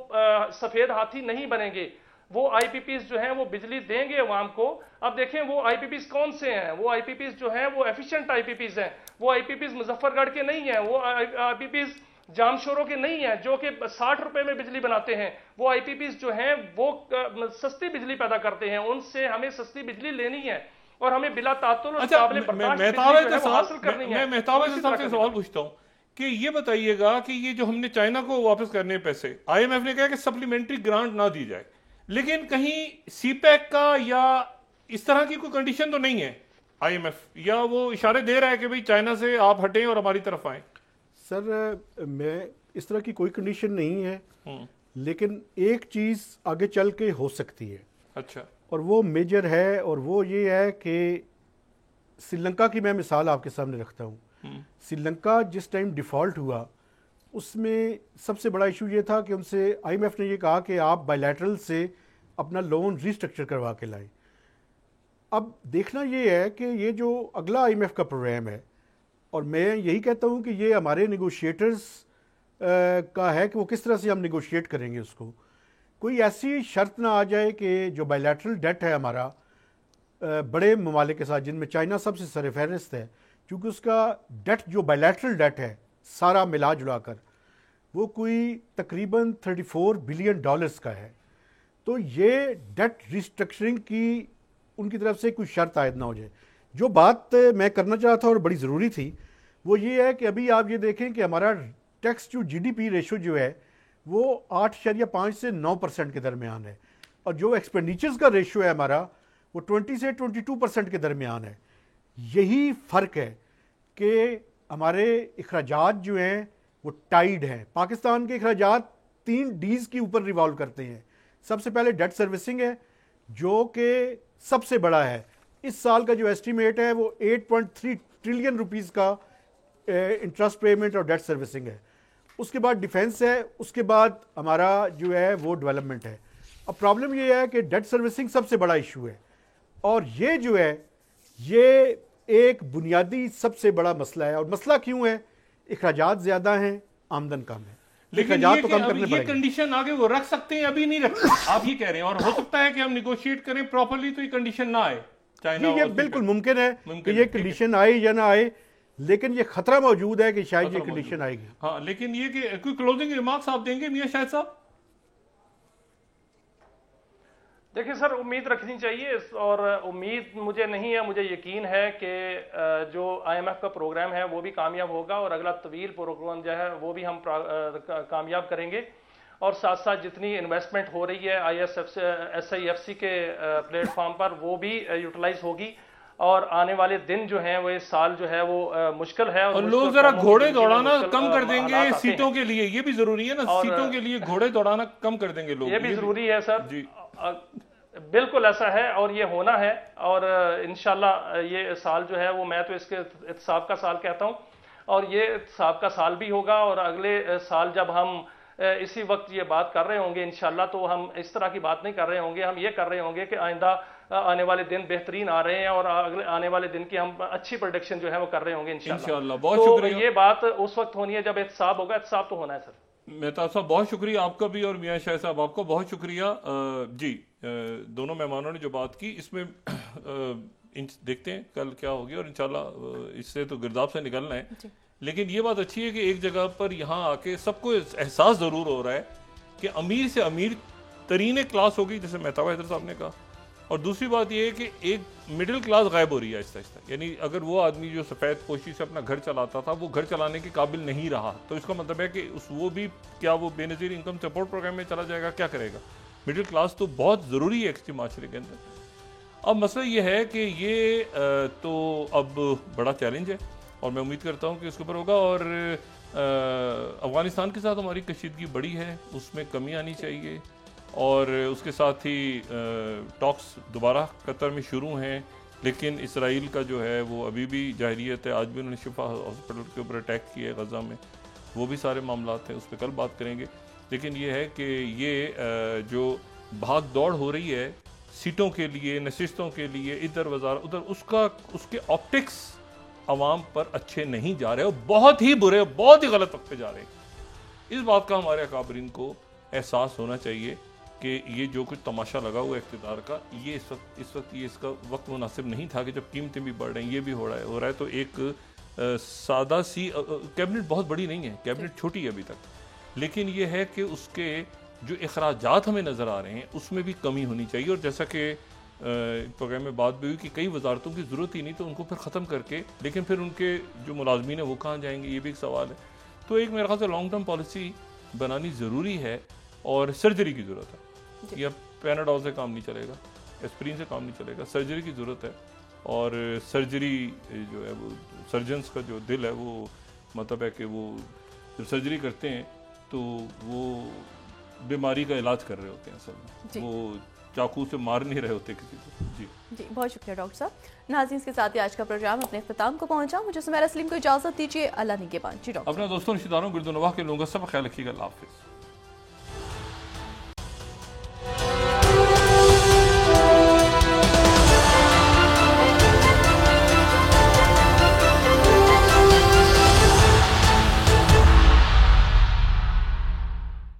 سفید ہاتھی نہیں بنیں گے. وہ آئی پی پیز جو ہیں وہ بجلی دیں گے عوام کو. اب دیکھیں وہ آئی پی پیز کون سے ہیں. وہ آئی پی پیز جو ہیں وہ ایفیشینٹ آئی پی پیز ہیں. وہ آئی پی پیز مظفر گڑھ کے نہیں ہیں. وہ آئی پی پیز جام شوروں کے نہیں ہیں جو کہ 60 روپے میں بجلی بناتے ہیں. وہ آئی پی پیز جو ہیں وہ سستی بجلی پیدا کرتے ہیں. ان سے ہمیں سستی بجلی لینی ہے اور ہمیں بلا تعطل اور قابل برداشت بجلی حاصل کرنی ہے. میں مہتاب صاحب سے سوال پوچھتا ہوں کہ یہ بتائیے گا کہ یہ جو ہم نے چائنا کو واپس کرنے پیسے، آئی ایم ایف نے کہا کہ سپلیمنٹری گرانٹ نہ دی جائے، لیکن کہیں سی پیک کا یا اس طرح کی کوئی کنڈیشن تو نہیں ہے آئی ایم ایف، یا وہ اشارے دے رہا ہے کہ بھئی چائنا سے آپ ہٹیں اور ہماری طرف آئیں؟ سر میں اس طرح کی کوئی کنڈیشن نہیں ہے، لیکن ایک چیز آگے چل کے ہو سکتی ہے. اچھا. اور وہ میجر ہے، اور وہ یہ ہے کہ سری لنکا کی میں مثال آپ کے سامنے رکھتا ہوں. سری لنکا جس ٹائم ڈیفالٹ ہوا اس میں سب سے بڑا ایشو یہ تھا کہ ان سے آئی ایم ایف نے یہ کہا کہ آپ بائیلیٹرل سے اپنا لون ریسٹرکچر کروا کے لائیں. اب دیکھنا یہ ہے کہ یہ جو اگلا آئی ایم ایف کا پروگرام ہے، اور میں یہی کہتا ہوں کہ یہ ہمارے نیگوشیٹرز کا ہے کہ وہ کس طرح سے ہم نیگوشیٹ کریں گے اس کو. کوئی ایسی شرط نہ آ جائے کہ جو بائیلیٹرل ڈیٹ ہے ہمارا بڑے ممالک کے ساتھ، جن میں چائنا سب سے سر فہرست ہے، کیونکہ اس کا ڈیٹ جو بائیلیٹرل ڈیٹ ہے سارا ملا جلا کر وہ کوئی تقریباً $34 بلین کا ہے. تو یہ ڈیٹ ریسٹرکچرنگ کی ان کی طرف سے کوئی شرط عائد نہ ہو جائے. جو بات میں کرنا چاہتا تھا اور بڑی ضروری تھی وہ یہ ہے کہ ابھی آپ یہ دیکھیں کہ ہمارا tax to G D P ratio جو ہے وہ 8.5 سے 9% کے درمیان ہے، اور جو ایکسپینڈیچرز کا ریشو ہے ہمارا وہ 20 سے 22% کے درمیان ہے. یہی فرق ہے کہ ہمارے اخراجات جو ہیں وہ ٹائیڈ ہیں. پاکستان کے اخراجات 3 ڈیز کے اوپر ریوالو کرتے ہیں. سب سے پہلے ڈیٹ سروسنگ ہے جو کہ سب سے بڑا ہے. اس سال کا جو ایسٹیمیٹ ہے وہ 8.3 ٹریلین روپیز کا انٹرسٹ پیمنٹ اور ڈیٹ سروسنگ ہے. اس کے بعد ڈیفینس ہے، اس کے بعد ہمارا جو ہے وہ ڈیولپمنٹ ہے. اب پرابلم یہ ہے کہ ڈیٹ سروسنگ سب سے بڑا ایشو ہے، اور یہ جو ہے یہ ایک بنیادی سب سے بڑا مسئلہ ہے. اور مسئلہ کیوں ہے؟ اخراجات زیادہ ہیں، آمدن کم ہے. لیکن یہ کنڈیشن آگے وہ رکھ سکتے ہیں، ابھی نہیں رکھتے آپ یہ کہہ رہے ہیں، اور ہو سکتا ہے کہ ہم نیگوشیٹ کریں پراپرلی تو یہ کنڈیشن نہ آئے. یہ بالکل ممکن ہے کہ یہ کنڈیشن آئے یا نہ آئے، لیکن یہ خطرہ موجود ہے کہ شاید یہ کنڈیشن آئے گی. ہاں، لیکن یہ کہ کوئی کلوزنگ ریمارکس آپ دیں گے میاں شاہد صاحب؟ دیکھیں سر، امید رکھنی چاہیے، اور امید مجھے نہیں ہے، مجھے یقین ہے کہ جو آئی ایم ایف کا پروگرام ہے وہ بھی کامیاب ہوگا، اور اگلا طویل پروگرام جو ہے وہ بھی ہم کامیاب کریں گے. اور ساتھ ساتھ جتنی انویسٹمنٹ ہو رہی ہے ایس آئی ایف سی کے پلیٹ فارم پر وہ بھی یوٹیلائز ہوگی. اور آنے والے دن جو ہیں وہ اس سال جو ہے وہ مشکل ہے، اور لوگ ذرا گھوڑے دوڑانا کم کر دیں گے سیٹوں کے لیے. یہ بھی ضروری ہے نا، سیٹوں کے لیے گھوڑے دوڑانا کم کر دیں گے لوگ، یہ بھی ضروری ہے سر. جی بالکل ایسا ہے، اور یہ ہونا ہے. اور انشاءاللہ یہ سال جو ہے وہ میں تو اس کے احتساب کا سال کہتا ہوں، اور یہ احتساب کا سال بھی ہوگا. اور اگلے سال جب ہم اسی وقت یہ بات کر رہے ہوں گے انشاءاللہ، تو ہم اس طرح کی بات نہیں کر رہے ہوں گے، ہم یہ کر رہے ہوں گے کہ آئندہ آنے والے دن بہترین آ رہے ہیں اور آنے والے دن کی ہم اچھی پروڈکشن جو ہے وہ کر رہے ہوں گے انشاءاللہ۔ بہت تو شکریہ۔ یہ بات اس وقت ہونی ہے جب احتساب ہوگا، احتساب تو ہونا ہے سر۔ مہتاب صاحب بہت شکریہ آپ کا بھی، اور میاں شاہ صاحب آپ کا بہت شکریہ۔ جی دونوں مہمانوں نے جو بات کی اس میں دیکھتے ہیں کل کیا ہوگی، اور انشاءاللہ اس سے تو گرداب سے نکلنا ہے، لیکن یہ بات اچھی ہے کہ ایک جگہ پر یہاں آ کے سب کو احساس ضرور ہو رہا ہے کہ امیر سے امیر ترین کلاس ہوگی، جیسے مہتاب حیدر صاحب نے کہا، اور دوسری بات یہ ہے کہ ایک مڈل کلاس غائب ہو رہی ہے آہستہ آہستہ، یعنی اگر وہ آدمی جو سفید پوشی سے اپنا گھر چلاتا تھا وہ گھر چلانے کے قابل نہیں رہا، تو اس کا مطلب ہے کہ وہ بھی کیا وہ بے نظیر انکم سپورٹ پروگرام میں چلا جائے گا، کیا کرے گا؟ مڈل کلاس تو بہت ضروری ہے کسی معاشرے کے اندر۔ اب مسئلہ یہ ہے کہ یہ تو اب بڑا چیلنج ہے، اور میں امید کرتا ہوں کہ اس کے اوپر ہوگا، اور افغانستان کے ساتھ ہماری کشیدگی بڑی ہے، اس میں کمی آنی چاہیے، اور اس کے ساتھ ہی ٹاکس دوبارہ قطر میں شروع ہیں، لیکن اسرائیل کا جو ہے وہ ابھی بھی جاہریت ہے، آج بھی انہوں نے شفا ہاسپٹل کے اوپر اٹیک کیا ہے غزہ میں، وہ بھی سارے معاملات ہیں، اس پہ کل بات کریں گے۔ لیکن یہ ہے کہ یہ جو بھاگ دوڑ ہو رہی ہے سیٹوں کے لیے، نشستوں کے لیے، ادھر وزارت ادھر، اس کے آپٹکس عوام پر اچھے نہیں جا رہے، اور بہت ہی برے، بہت ہی غلط وقت پہ جا رہے ہیں۔ اس بات کا ہمارے اکابرین کو احساس ہونا چاہیے کہ یہ جو کچھ تماشا لگا ہوا اقتدار کا، یہ اس وقت یہ اس کا وقت مناسب نہیں تھا کہ جب قیمتیں بھی بڑھ رہی ہیں، یہ بھی ہو رہا ہے تو ایک سادہ سی کیبنٹ بہت بڑی نہیں ہے، کیبنٹ چھوٹی ہے ابھی تک، لیکن یہ ہے کہ اس کے جو اخراجات ہمیں نظر آ رہے ہیں اس میں بھی کمی ہونی چاہیے، اور جیسا کہ پروگرام میں بات بھی ہوئی کہ کئی وزارتوں کی ضرورت ہی نہیں، تو ان کو پھر ختم کر کے، لیکن پھر ان کے جو ملازمین ہیں وہ کہاں جائیں گے، یہ بھی ایک سوال ہے۔ تو ایک میرے خیال سے لانگ ٹرم پالیسی بنانی ضروری ہے، اور سرجری کی ضرورت ہے، یا پیناڈول سے کام نہیں چلے گا، ایسپرین سے کام نہیں چلے گا، سرجری کی ضرورت ہے، اور سرجری جو ہے وہ سرجنز کا جو دل ہے وہ مطلب ہے کہ وہ جب سرجری کرتے ہیں تو وہ بیماری کا علاج کر رہے ہوتے ہیں، اصل میں وہ چاقو سے مار نہیں رہے ہوتے کسی کو۔ جی بہت شکریہ ڈاکٹر صاحب۔ ناظرین کے ساتھ ہی آج کا پروگرام اپنے اختتام کو پہنچا، مجھے سمیرہ سلیم کو اجازت دیجیے، اللہ نگہبان۔ جی ڈاکٹر، اپنے دوستوں رشتہ داروں گرد و نواح کے لوگوں کا سب خیال رکھیے گا، اللہ حافظ۔